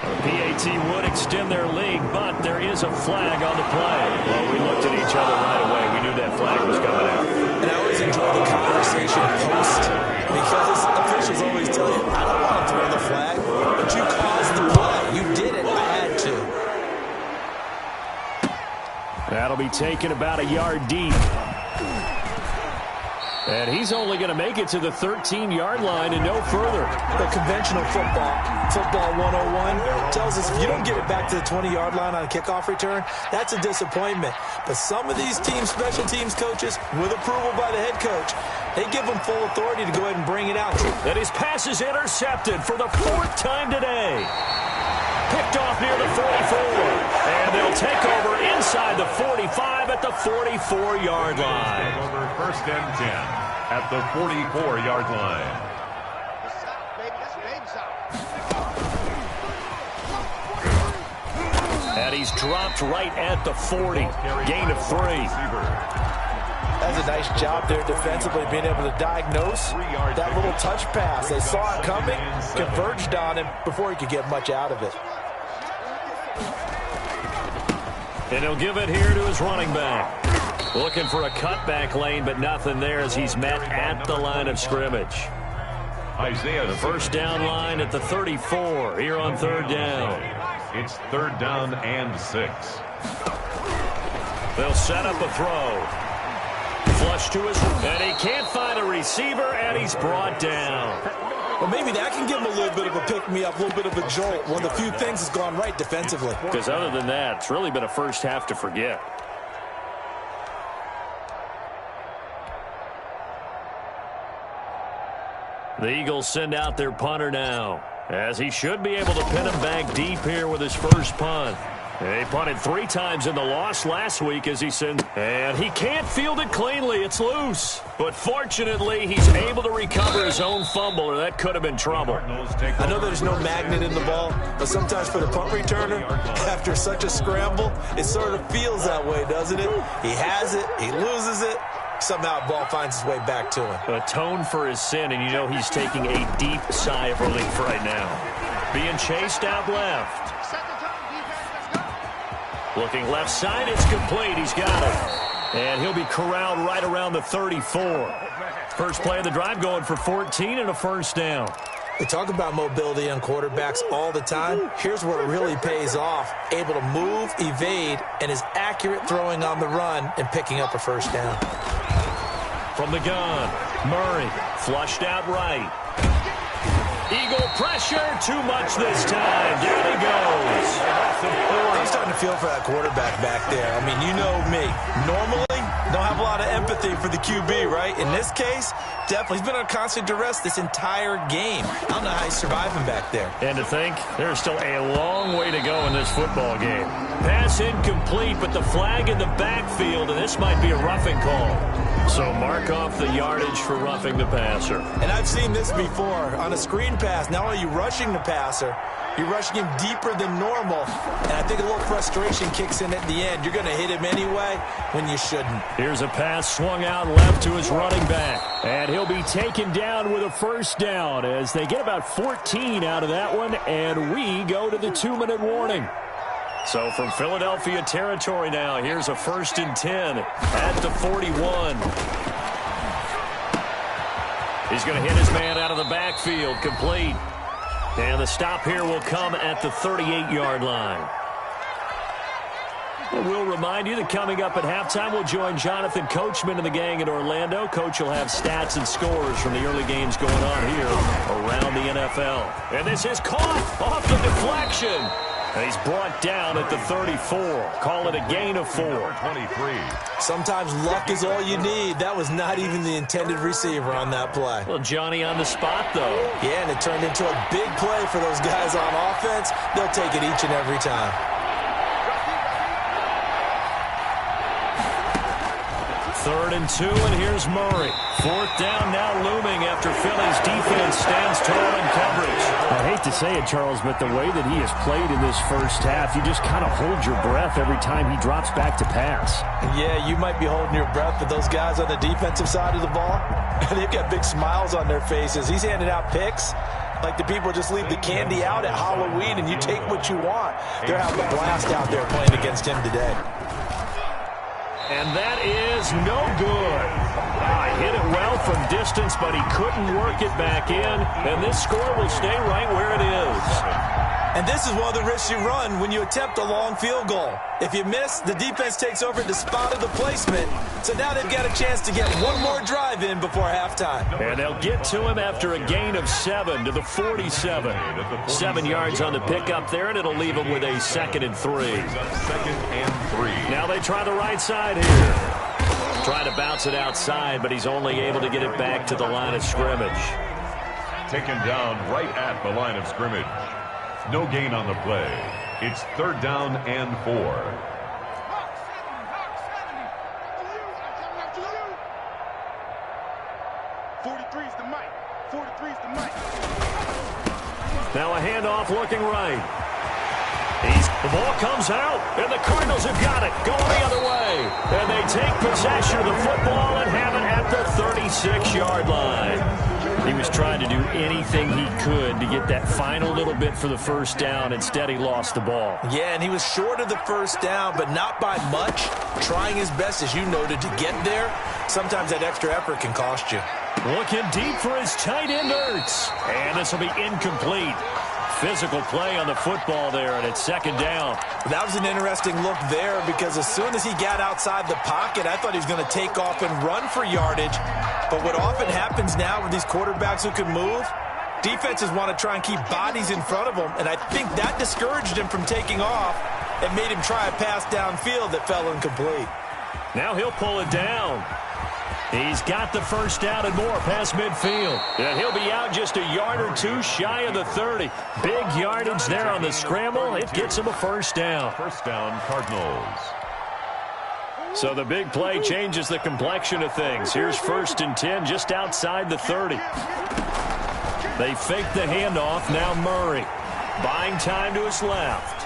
The PAT would extend their lead, but there is a flag on the play. Well, we looked at each other right away. We knew that flag was coming out. And I always enjoy the conversation post because officials always tell you, I don't want to throw the flag, but you caused the play. You did it. I had to. That'll be taken about a yard deep. And he's only going to make it to the 13-yard line and no further. The conventional football 101, tells us if you don't get it back to the 20-yard line on a kickoff return, that's a disappointment. But some of these teams, special teams coaches, with approval by the head coach, they give them full authority to go ahead and bring it out. And his pass is intercepted for the 4th time today. Picked off near the 44. And they'll take over inside the 45 at the 44-yard line. Take over 1st and 10 at the 44-yard line. And he's dropped right at the 40. Gain of 3. That's a nice job there defensively, being able to diagnose that little touch pass. They saw it coming, converged on him before he could get much out of it. And he'll give it here to his running back. Looking for a cutback lane, but nothing there as he's met at the line of scrimmage. Isaiah, the first down line at the 34 here on 3rd down. It's 3rd down and 6. They'll set up a throw. Flush to his, and he can't find a receiver, and he's brought down. Well, maybe that can give him a little bit of a pick-me-up, a little bit of a jolt. One of the few things has gone right defensively. Because other than that, it's really been a first half to forget. The Eagles send out their punter now, as he should be able to pin him back deep here with his first punt. They punted 3 times in the loss last week as he sends, and he can't field it cleanly. It's loose. But fortunately, he's able to recover his own fumble, or that could have been trouble. I know there's no magnet in the ball, but sometimes for the punt returner, after such a scramble, it sort of feels that way, doesn't it? He has it, he loses it, somehow the ball finds its way back to him. Atone for his sin, and you know he's taking a deep sigh of relief right now. Being chased out left. Looking left side, it's complete. He's got it. And he'll be corralled right around the 34. First play of the drive going for 14 and a first down. We talk about mobility on quarterbacks all the time. Here's where it really pays off. Able to move, evade, and is accurate throwing on the run and picking up a first down. From the gun, Murray flushed out right. Eagle pressure, too much this time. Down he goes. I'm starting to feel for that quarterback back there. I mean, you know me. Normally, don't have a lot of empathy for the QB, right? In this case, definitely. He's been on constant duress this entire game. I don't know how he's surviving back there. And to think, there's still a long way to go in this football game. Pass incomplete, but the flag in the backfield, and this might be a roughing call. So mark off the yardage for roughing the passer. And I've seen this before. On a screen pass, not only are you rushing the passer, you're rushing him deeper than normal. And I think a little frustration kicks in at the end. You're going to hit him anyway when you shouldn't. Here's a pass swung out left to his running back. And he'll be taken down with a first down as they get about 14 out of that one. And we go to the 2-minute warning. So from Philadelphia territory now, here's a 1st and 10 at the 41. He's going to hit his man out of the backfield, complete. And the stop here will come at the 38-yard line. We'll remind you that coming up at halftime, we'll join Jonathan Coachman and the gang in Orlando. Coach will have stats and scores from the early games going on here around the NFL. And this is caught off the deflection. And he's brought down at the 34. Call it a gain of 4. 23. Sometimes luck is all you need. That was not even the intended receiver on that play. Well, Johnny on the spot, though. Yeah, and it turned into a big play for those guys on offense. They'll take it each and every time. Third and 2, and here's Murray. Fourth down now looming after Philly's defense stands tall in coverage. I hate to say it, Charles, but the way that he has played in this first half, you just kind of hold your breath every time he drops back to pass. Yeah, you might be holding your breath, but those guys on the defensive side of the ball, they've got big smiles on their faces. He's handing out picks like the people just leave the candy out at Halloween and you take what you want. They're having a blast out there playing against him today. And that is no good. He hit it well from distance, but he couldn't work it back in. And this score will stay right where it is. And this is one of the risks you run when you attempt a long field goal. If you miss, the defense takes over the spot of the placement. So now they've got a chance to get one more drive in before halftime. And they'll get to him after a gain of 7 to the 47. 7 yards on the pickup there, and it'll leave him with a 2nd and 3. 2nd and 3. Now they try the right side here. Trying to bounce it outside, but he's only able to get it back to the line of scrimmage. Taken down right at the line of scrimmage. No gain on the play. It's 3rd down and 4. 43's the mic. 43's the mic. Now a handoff looking right. The ball comes out, and the Cardinals have got it. Going the other way. And they take possession of the football and have it at the 36-yard line. He was trying to do anything he could to get that final little bit for the first down. Instead, he lost the ball. Yeah, and he was short of the first down, but not by much. Trying his best, as you noted, to get there. Sometimes that extra effort can cost you. Looking deep for his tight end, Ertz. And this will be incomplete. Physical play on the football there, and it's 2nd down. That was an interesting look there because as soon as he got outside the pocket, I thought he was going to take off and run for yardage. But what often happens now with these quarterbacks who can move, defenses want to try and keep bodies in front of them, and I think that discouraged him from taking off and made him try a pass downfield that fell incomplete. Now he'll pull it down. He's got the first down and more past midfield. And he'll be out just a yard or two shy of the 30. Big yardage there on the scramble. It gets him a first down. First down, Cardinals. So the big play changes the complexion of things. Here's 1st and 10 just outside the 30. They fake the handoff. Now Murray buying time to his left.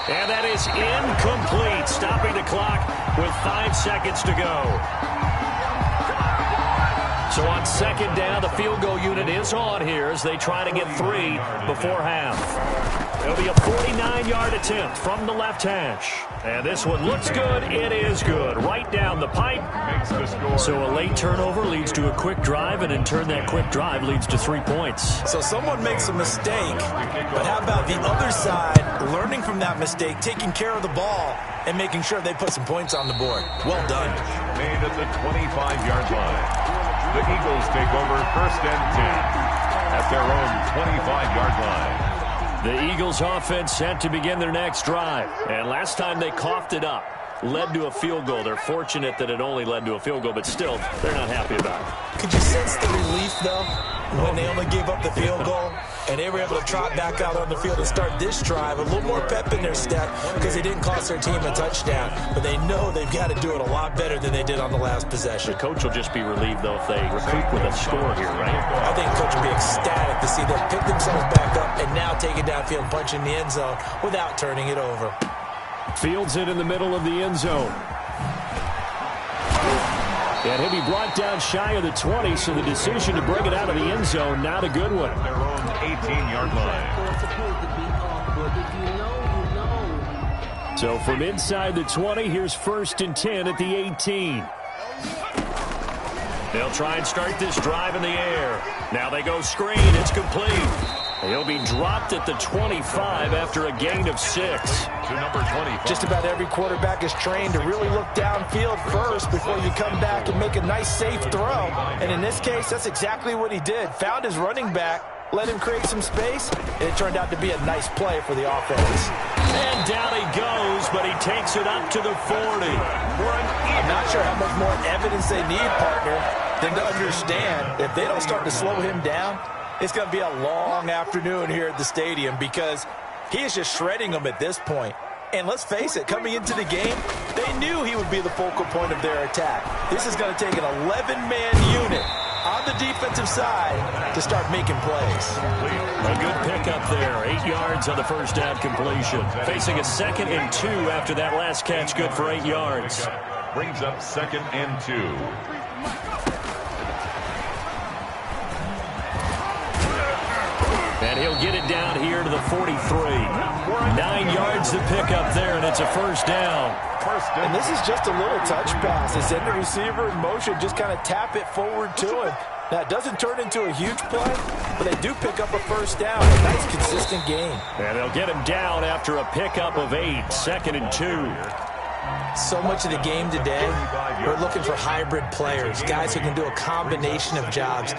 And that is incomplete, stopping the clock with 5 seconds to go. So on 2nd down, the field goal unit is on here as they try to get 3 before half. It'll be a 49-yard attempt from the left hash. And this one looks good. It is good. Right down the pipe. Makes the score. So a late turnover leads to a quick drive, and in turn that quick drive leads to 3 points. So someone makes a mistake, but how about the other side learning from that mistake, taking care of the ball, and making sure they put some points on the board? Well done. Made at the 25-yard line. The Eagles take over 1st and 10 at their own 25-yard line. The Eagles offense set to begin their next drive. And last time they coughed it up, led to a field goal. They're fortunate that it only led to a field goal, but still, they're not happy about it. Could you sense the relief, though, when they only gave up the field goal? And they were able to trot back out on the field and start this drive. A little more pep in their step because they didn't cost their team a touchdown. But they know they've got to do it a lot better than they did on the last possession. The coach will just be relieved, though, if they recoup with a score here, right? I think the coach will be ecstatic to see them pick themselves back up and now take it downfield and punch in the end zone without turning it over. Fields it in the middle of the end zone. And he'll be brought down shy of the 20, so the decision to bring it out of the end zone, not a good one. Their own 18-yard line. So from inside the 20, here's 1st and 10 at the 18. They'll try and start this drive in the air. Now they go screen. It's complete. He'll be dropped at the 25 after a gain of 6. To number 25. Just about every quarterback is trained to really look downfield first before you come back and make a nice, safe throw. And in this case, that's exactly what he did. Found his running back, let him create some space, and it turned out to be a nice play for the offense. And down he goes, but he takes it up to the 40. I'm not sure how much more evidence they need, partner, than to understand if they don't start to slow him down, it's going to be a long afternoon here at the stadium because he is just shredding them at this point. And let's face it, coming into the game, they knew he would be the focal point of their attack. This is going to take an 11-man unit on the defensive side to start making plays. A good pickup there. 8 yards on the first down completion. Facing a 2nd and 2 after that last catch, good for 8 yards. Brings up 2nd and 2. And he'll get it down here to the 43. 9 yards to pick up there, and it's a first down. And this is just a little touch pass. They send the receiver in motion, just kind of tap it forward to him. Now, it doesn't turn into a huge play, but they do pick up a first down. A nice, consistent game. And they'll get him down after a pickup of 8, 2nd and 2. So much of the game today, we're looking for hybrid players, guys who can do a combination of jobs.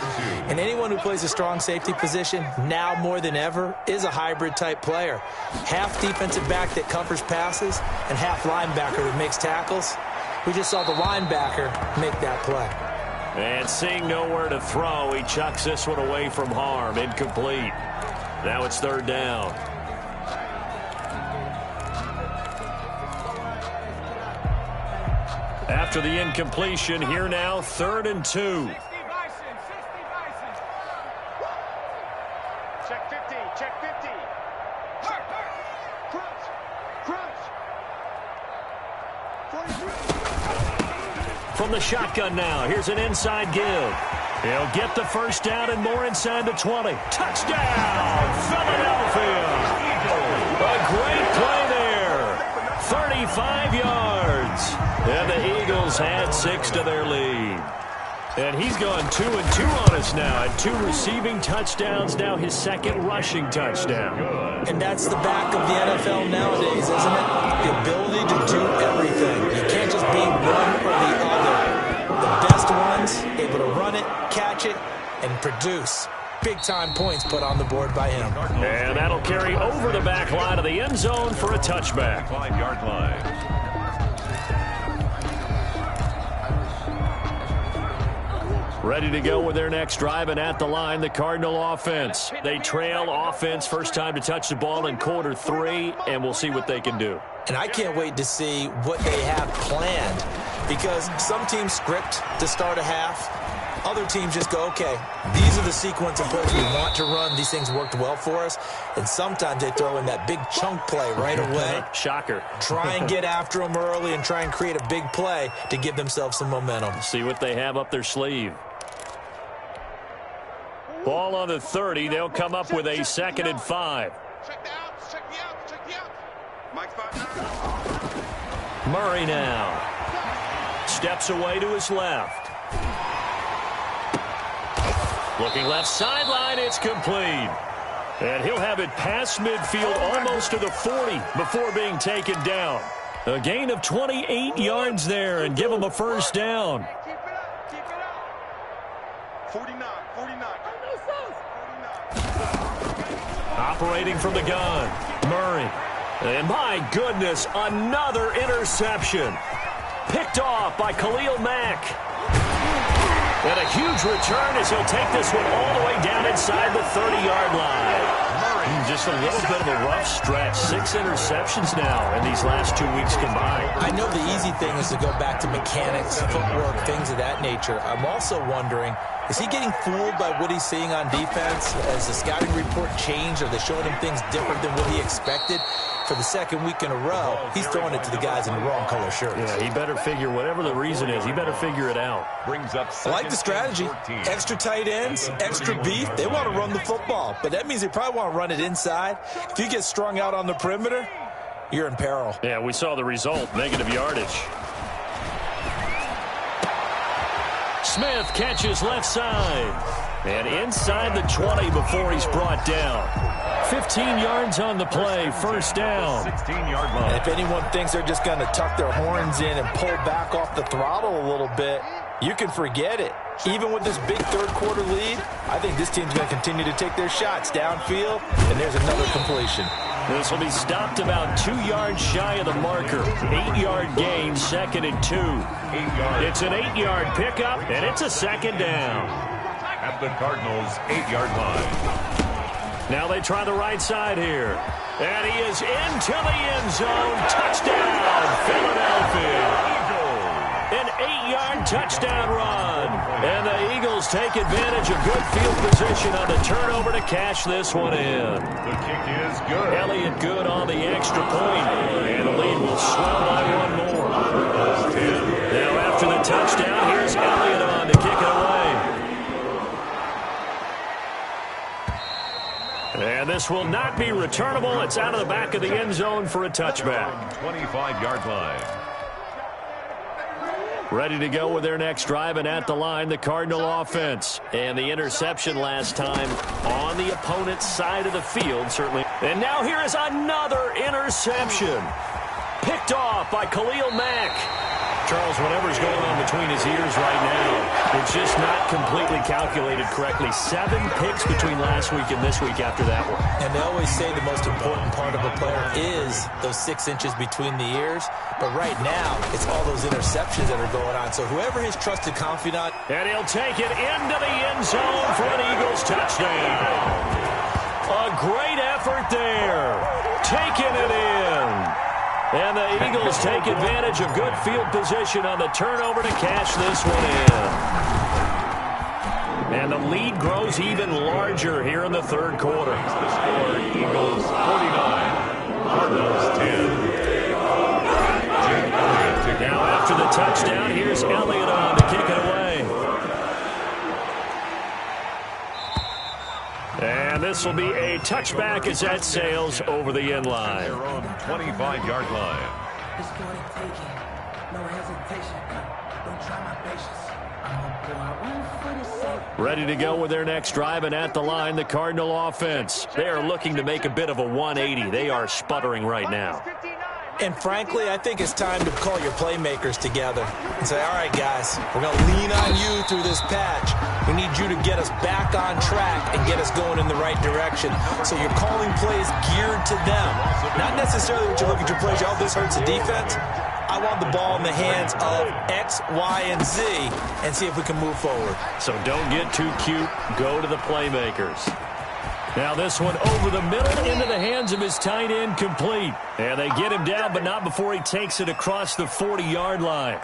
And anyone who plays a strong safety position, now more than ever, is a hybrid-type player. Half defensive back that covers passes and half linebacker that makes tackles. We just saw the linebacker make that play. And seeing nowhere to throw, he chucks this one away from harm. Incomplete. Now it's 3rd down. After the incompletion, here now, 3rd and 2. Check 50, check 50. Crunch, crunch. 43. From the shotgun now, here's an inside give. He'll get the first down and more inside the 20. Touchdown, Philadelphia! A great play there. 35 yards. And the Eagles add 6 to their lead. And he's gone 2-2 on us now. At 2 receiving touchdowns, now his 2nd rushing touchdown. And that's the back of the NFL nowadays, isn't it? The ability to do everything. You can't just be one or the other. The best ones, able to run it, catch it, and produce. Big-time points put on the board by him. And that'll carry over the back line of the end zone for a touchback. 5-yard line. Ready to go with their next drive, and at the line, the Cardinal offense. They trail offense, first time to touch the ball in quarter 3, and we'll see what they can do. And I can't wait to see what they have planned, because some teams script to start a half. Other teams just go, okay, these are the sequence of plays we want to run. These things worked well for us. And sometimes they throw in that big chunk play right away. Shocker. Try and get after them early and try and create a big play to give themselves some momentum. See what they have up their sleeve. Ball on the 30. They'll come up with a 2nd and 5. Check the outs, check the outs, check the outs. Mike spot. Murray now. Steps away to his left. Looking left sideline, it's complete. And he'll have it past midfield almost to the 40 before being taken down. A gain of 28 yards there and give him a first down. Keep it up, keep it up. 49. Operating from the gun, Murray. And my goodness, another interception. Picked off by Khalil Mack. And a huge return as he'll take this one all the way down inside the 30-yard line. Just a little bit of a rough stretch. 6 interceptions now in these last 2 weeks combined. I know the easy thing is to go back to mechanics, footwork, things of that nature. I'm also wondering, is he getting fooled by what he's seeing on defense? Has the scouting report changed? Are they showing him things different than what he expected? For the 2nd week in a row, he's throwing it to the guys in the wrong color shirts. Yeah, he better figure, whatever the reason is, he better figure it out. Brings up I like the strategy. Extra tight ends, extra beef. They want to run the football, but that means they probably want to run it inside. If you get strung out on the perimeter, you're in peril. Yeah, we saw the result, negative yardage. Smith catches left side. And inside the 20 before he's brought down. 15 yards on the play, first down. 16-yard line. And if anyone thinks they're just going to tuck their horns in and pull back off the throttle a little bit, You can forget it. Even with this big third-quarter lead, I think this team's going to continue to take their shots downfield, and there's another completion. This will be stopped about 2 yards shy of the marker. 8-yard gain, 2nd and 2. 8 yards. It's an 8-yard pickup, and it's a 2nd down. At the Cardinals' 8-yard line. Now they try the right side here. And he is into the end zone. Touchdown, Philadelphia. An 8-yard touchdown run. And the Eagles take advantage of good field position on the turnover to cash this one in. The kick is good. Elliott good on the extra point. And the lead will swell by 1 more. Now after the touchdown, here's Elliott on to kick it away. And this will not be returnable. It's out of the back of the end zone for a touchback. 25-yard line. Ready to go with their next drive, and at the line, the Cardinal offense. And the interception last time on the opponent's side of the field, certainly. And now here is another interception. Picked off by Khalil Mack. Charles, whatever's going on between his ears right now, it's just not completely calculated correctly. 7 picks between last week and this week after that one. And they always say the most important part of a player is those 6 inches between the ears. But right now, it's all those interceptions that are going on. So whoever his trusted confidant. And he'll take it into the end zone for an Eagles touchdown. A great effort there. Taking it in. And the Eagles take advantage of good field position on the turnover to cash this one in. And the lead grows even larger here in the third quarter. The score, Eagles 49, Cardinals 10. Now after the touchdown, here's Elliott on to kick it away. And this will be a touchback as that sails over the end line. Their own 25-yard line. It's gonna take it. No hesitation. Don't try my patience. I'm gonna pour out one for the sake. Ready to go with their next drive, and at the line, the Cardinal offense. They are looking to make a bit of a 180. They are sputtering right now. And frankly, I think it's time to call your playmakers together and say, all right, guys, we're going to lean on you through this patch. We need you to get us back on track and get us going in the right direction. So you're calling plays geared to them. Not necessarily what you look at your plays, oh, this hurts the defense. I want the ball in the hands of X, Y, and Z and see if we can move forward. So don't get too cute. Go to the playmakers. Now this one over the middle into the hands of his tight end, complete. And they get him down, but not before he takes it across the 40-yard line.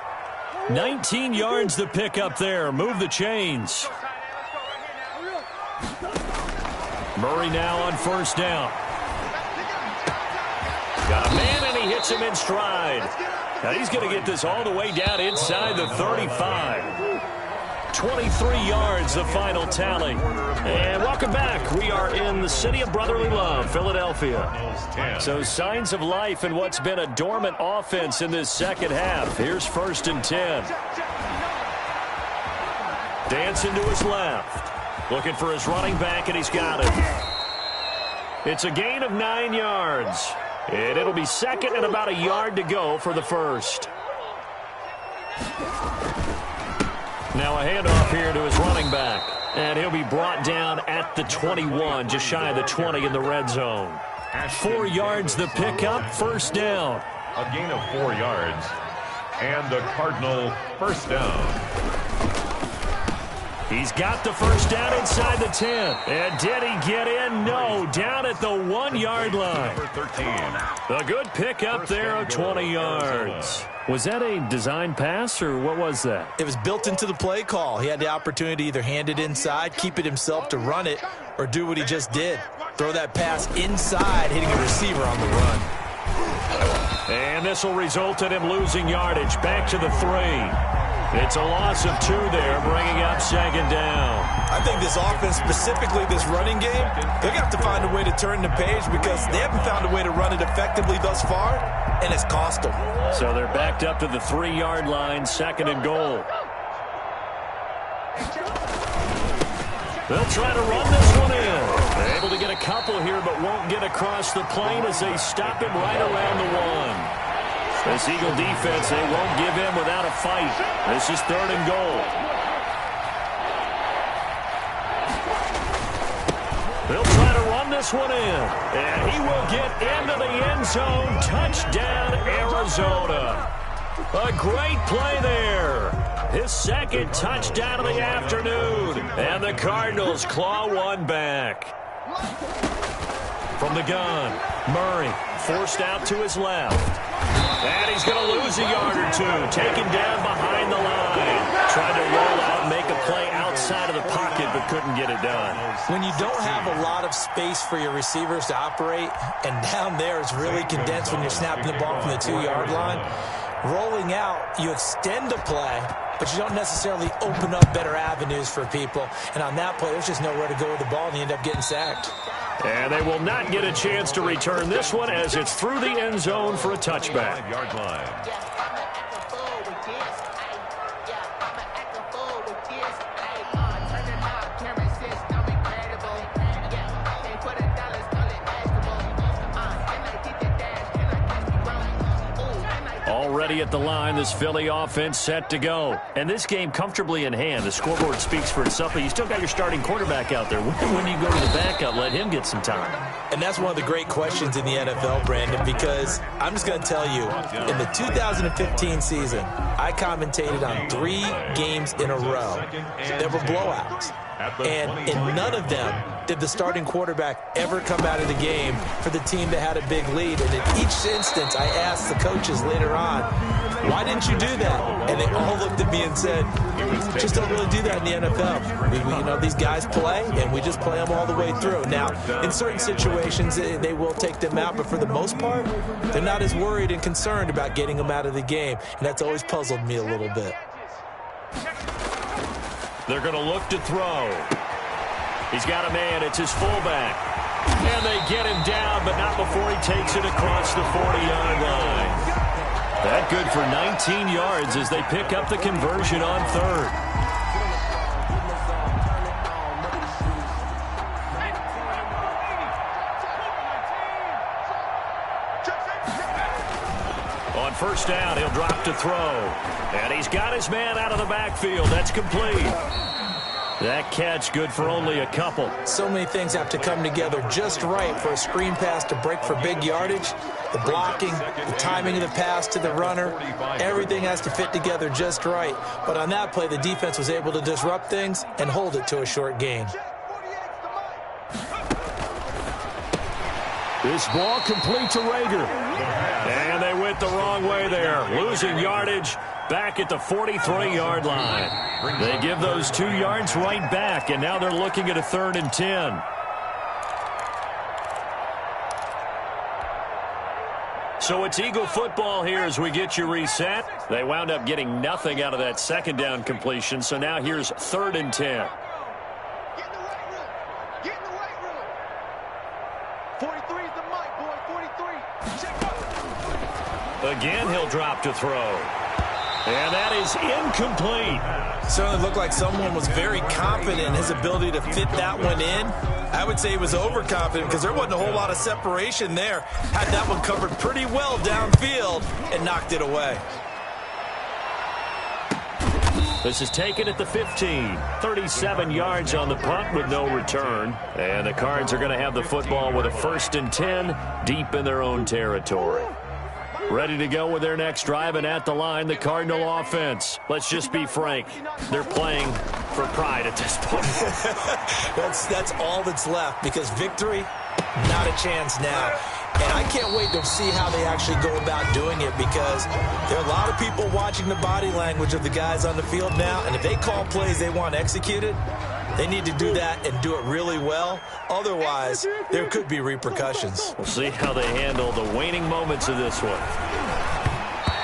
19 yards to pick up there. Move the chains. Murray now on first down. Got a man, and he hits him in stride. Now he's going to get this all the way down inside the 35. 23 yards, the final tally. And welcome back. We are in the city of brotherly love, Philadelphia. So signs of life in what's been a dormant offense in this second half. Here's 1st and 10. Dancing to his left. Looking for his running back, and he's got it. It's a gain of 9 yards. And it'll be 2nd and about a yard to go for the first. Now a handoff here to his running back. And he'll be brought down at the 21, just shy of the 20 in the red zone. 4 yards the pickup, first down. A gain of 4 yards. And the Cardinal first down. He's got the first down inside the 10. And did he get in? No, down at the 1-yard line. Number 13. A good pickup there of 20 yards. Was that a design pass, or what was that? It was built into the play call. He had the opportunity to either hand it inside, keep it himself to run it, or do what he just did. Throw that pass inside, hitting a receiver on the run. And this will result in him losing yardage. Back to the 3. It's a loss of 2 there, bringing up 2nd down. I think this offense, specifically this running game, they're going to have to find a way to turn the page because they haven't found a way to run it effectively thus far, and it's cost them. So they're backed up to the 3-yard line, 2nd and goal. They'll try to run this one in. They're able to get a couple here, but won't get across the plane as they stop him right around the 1. This Eagle defense, they won't give in without a fight. This is 3rd and goal. They'll try to run this one in. And he will get into the end zone. Touchdown, Arizona. A great play there. His 2nd touchdown of the afternoon. And the Cardinals claw one back. From the gun, Murray forced out to his left. And he's going to lose a yard or two. Taken down behind the line. Tried to roll out and make a play outside of the pocket, but couldn't get it done. When you don't have a lot of space for your receivers to operate, and down there it's really condensed when you're snapping the ball from the 2-yard line, rolling out, you extend a play, but you don't necessarily open up better avenues for people. And on that play, there's just nowhere to go with the ball, and you end up getting sacked. And they will not get a chance to return this one as it's through the end zone for a touchback. 5-yard line. Already at the line, this Philly offense set to go. And this game comfortably in hand. The scoreboard speaks for itself, but you still got your starting quarterback out there. When you go to the backup, let him get some time. And that's one of the great questions in the NFL, Brandon, because I'm just going to tell you, in the 2015 season, I commentated on 3 games in a row that were blowouts. And in none of them did the starting quarterback ever come out of the game for the team that had a big lead. And in each instance, I asked the coaches later on, why didn't you do that? And they all looked at me and said, just don't really do that in the NFL. You know, these guys play, and we just play them all the way through. Now, in certain situations, they will take them out, but for the most part, they're not as worried and concerned about getting them out of the game. And that's always puzzled me a little bit. They're going to look to throw. He's got a man. It's his fullback. And they get him down, but not before he takes it across the 40-yard line. That good for 19 yards as they pick up the conversion on 3rd. On 1st down, he'll drop to throw. And he's got his man out of the backfield. That's complete. That catch good for only a couple. So many things have to come together just right for a screen pass to break for big yardage. The blocking, the timing of the pass to the runner, everything has to fit together just right. But on that play, the defense was able to disrupt things and hold it to a short gain. This ball complete to Rager. And they went the wrong way there. Losing yardage back at the 43-yard line. They give those 2 yards right back, and now they're looking at a 3rd and 10. So it's Eagle football here as we get you reset. They wound up getting nothing out of that 2nd down completion, so now here's 3rd and 10. Again, he'll drop to throw. And that is incomplete. Certainly looked like someone was very confident in his ability to fit that one in. I would say he was overconfident because there wasn't a whole lot of separation there. Had that one covered pretty well downfield and knocked it away. This is taken at the 15. 37 yards on the punt with no return. And the Cards are going to have the football with a 1st and 10 deep in their own territory. Ready to go with their next drive, and at the line, the Cardinal offense. Let's just be frank. They're playing for pride at this point. That's all that's left, because victory, not a chance now. And I can't wait to see how they actually go about doing it, because there are a lot of people watching the body language of the guys on the field now, and if they call plays they want executed, they need to do that and do it really well. Otherwise, there could be repercussions. We'll see how they handle the waning moments of this one.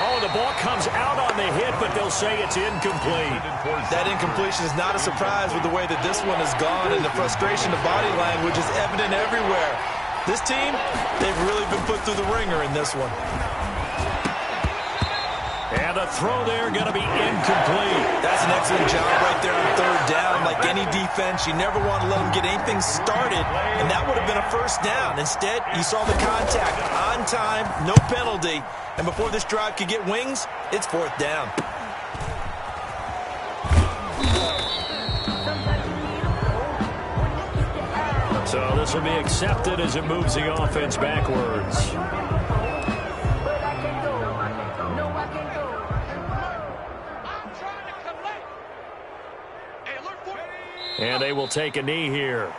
Oh, the ball comes out on the hit, but they'll say it's incomplete. That incompletion is not a surprise with the way that this one has gone, and the frustration of body language is evident everywhere. This team, they've really been put through the ringer in this one. And the throw there going to be incomplete. That's an excellent job right there on 3rd down. Like any defense. You never want to let them get anything started, and that would have been a first down. Instead, you saw the contact on time, no penalty, and before this drive could get wings, it's fourth down. So this will be accepted as it moves the offense backwards. And they will take a knee here.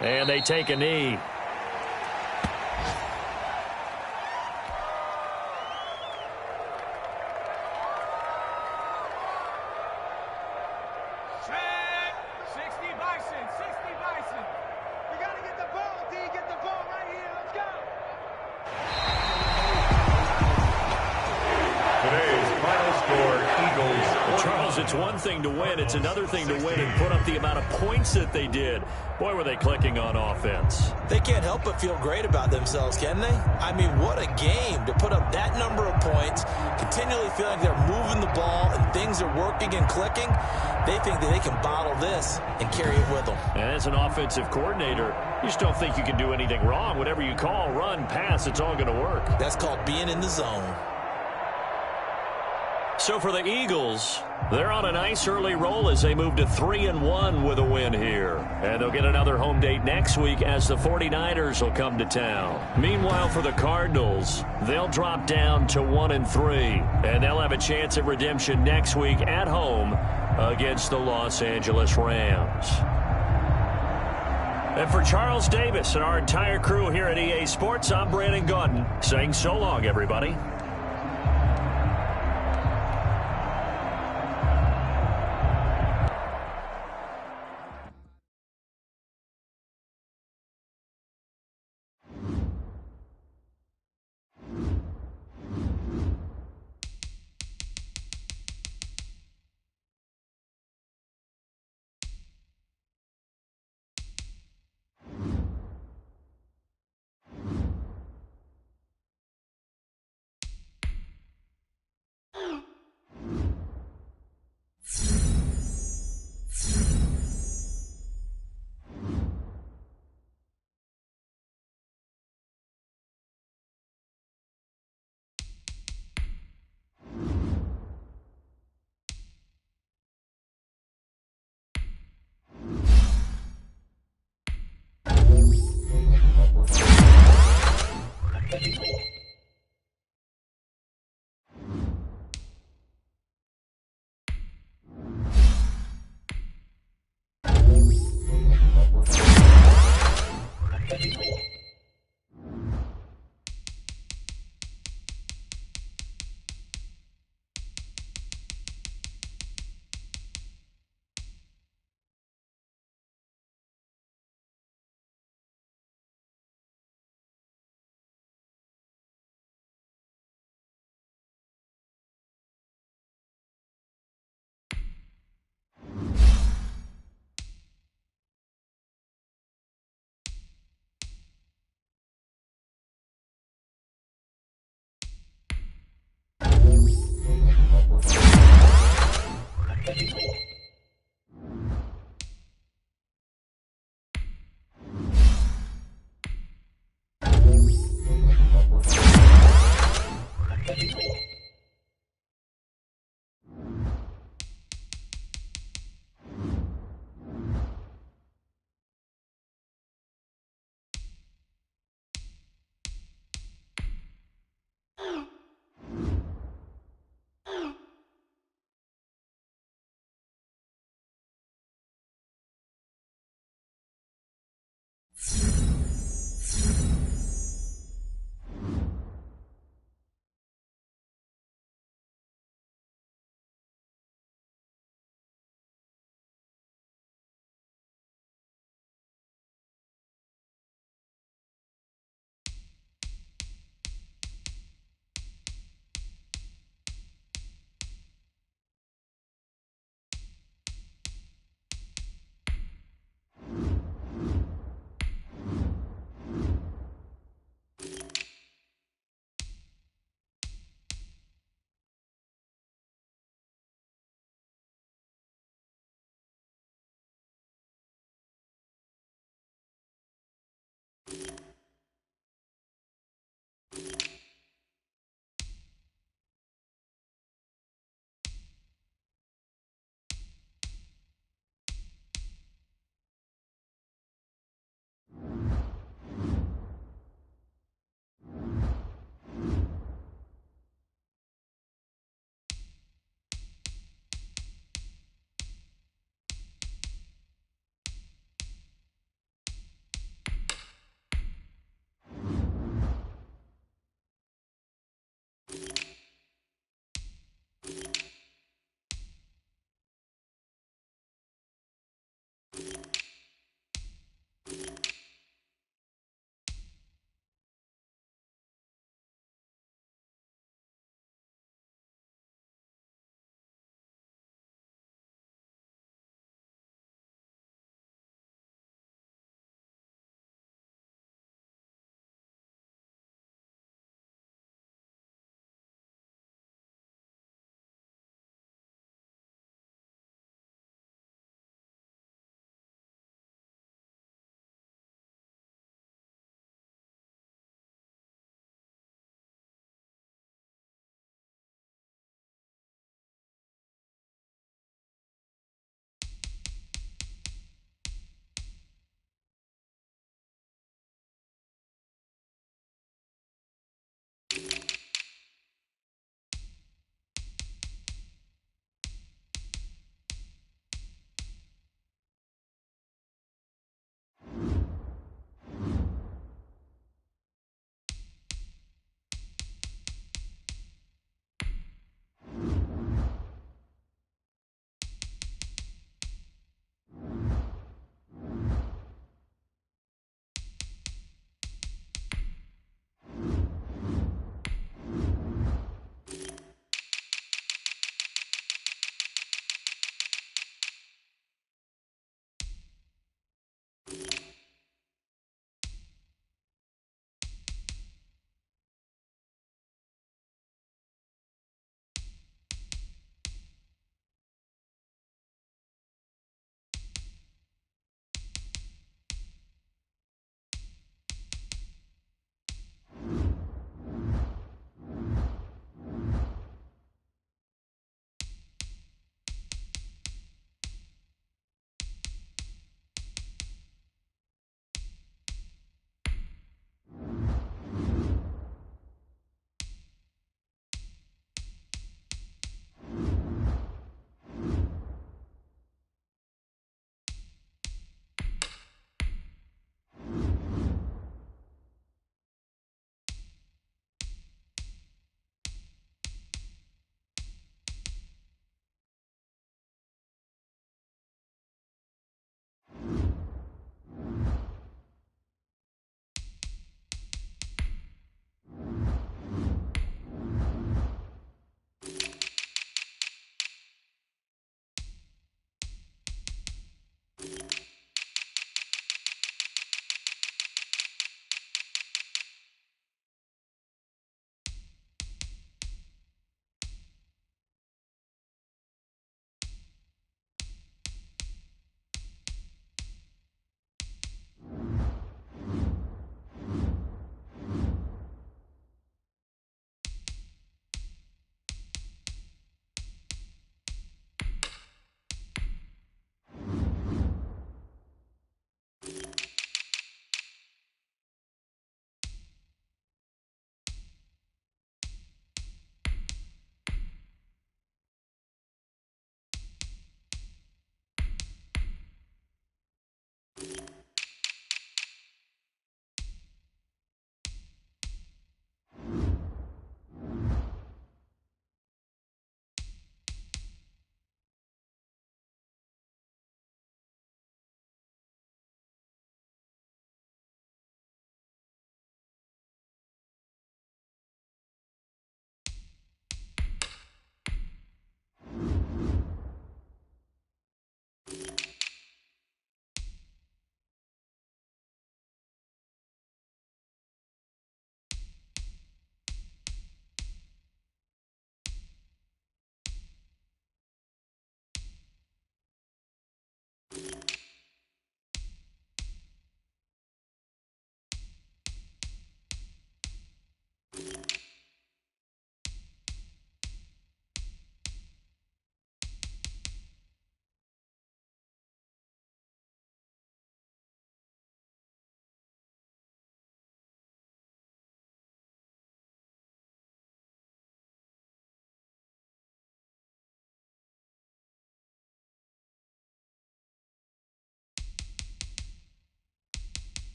And they take a knee. It's one thing to win. It's another thing to win and put up the amount of points that they did. Boy, were they clicking on offense. They can't help but feel great about themselves, can they? I mean, what a game to put up that number of points, continually feel like they're moving the ball and things are working and clicking. They think that they can bottle this and carry it with them. And as an offensive coordinator, you just don't think you can do anything wrong. Whatever you call, run, pass, it's all going to work. That's called being in the zone. So for the Eagles, they're on a nice early roll as they move to 3-1 with a win here. And they'll get another home date next week as the 49ers will come to town. Meanwhile, for the Cardinals, they'll drop down to 1-3. And they'll have a chance at redemption next week at home against the Los Angeles Rams. And for Charles Davis and our entire crew here at EA Sports, I'm Brandon Gaudin saying so long, everybody.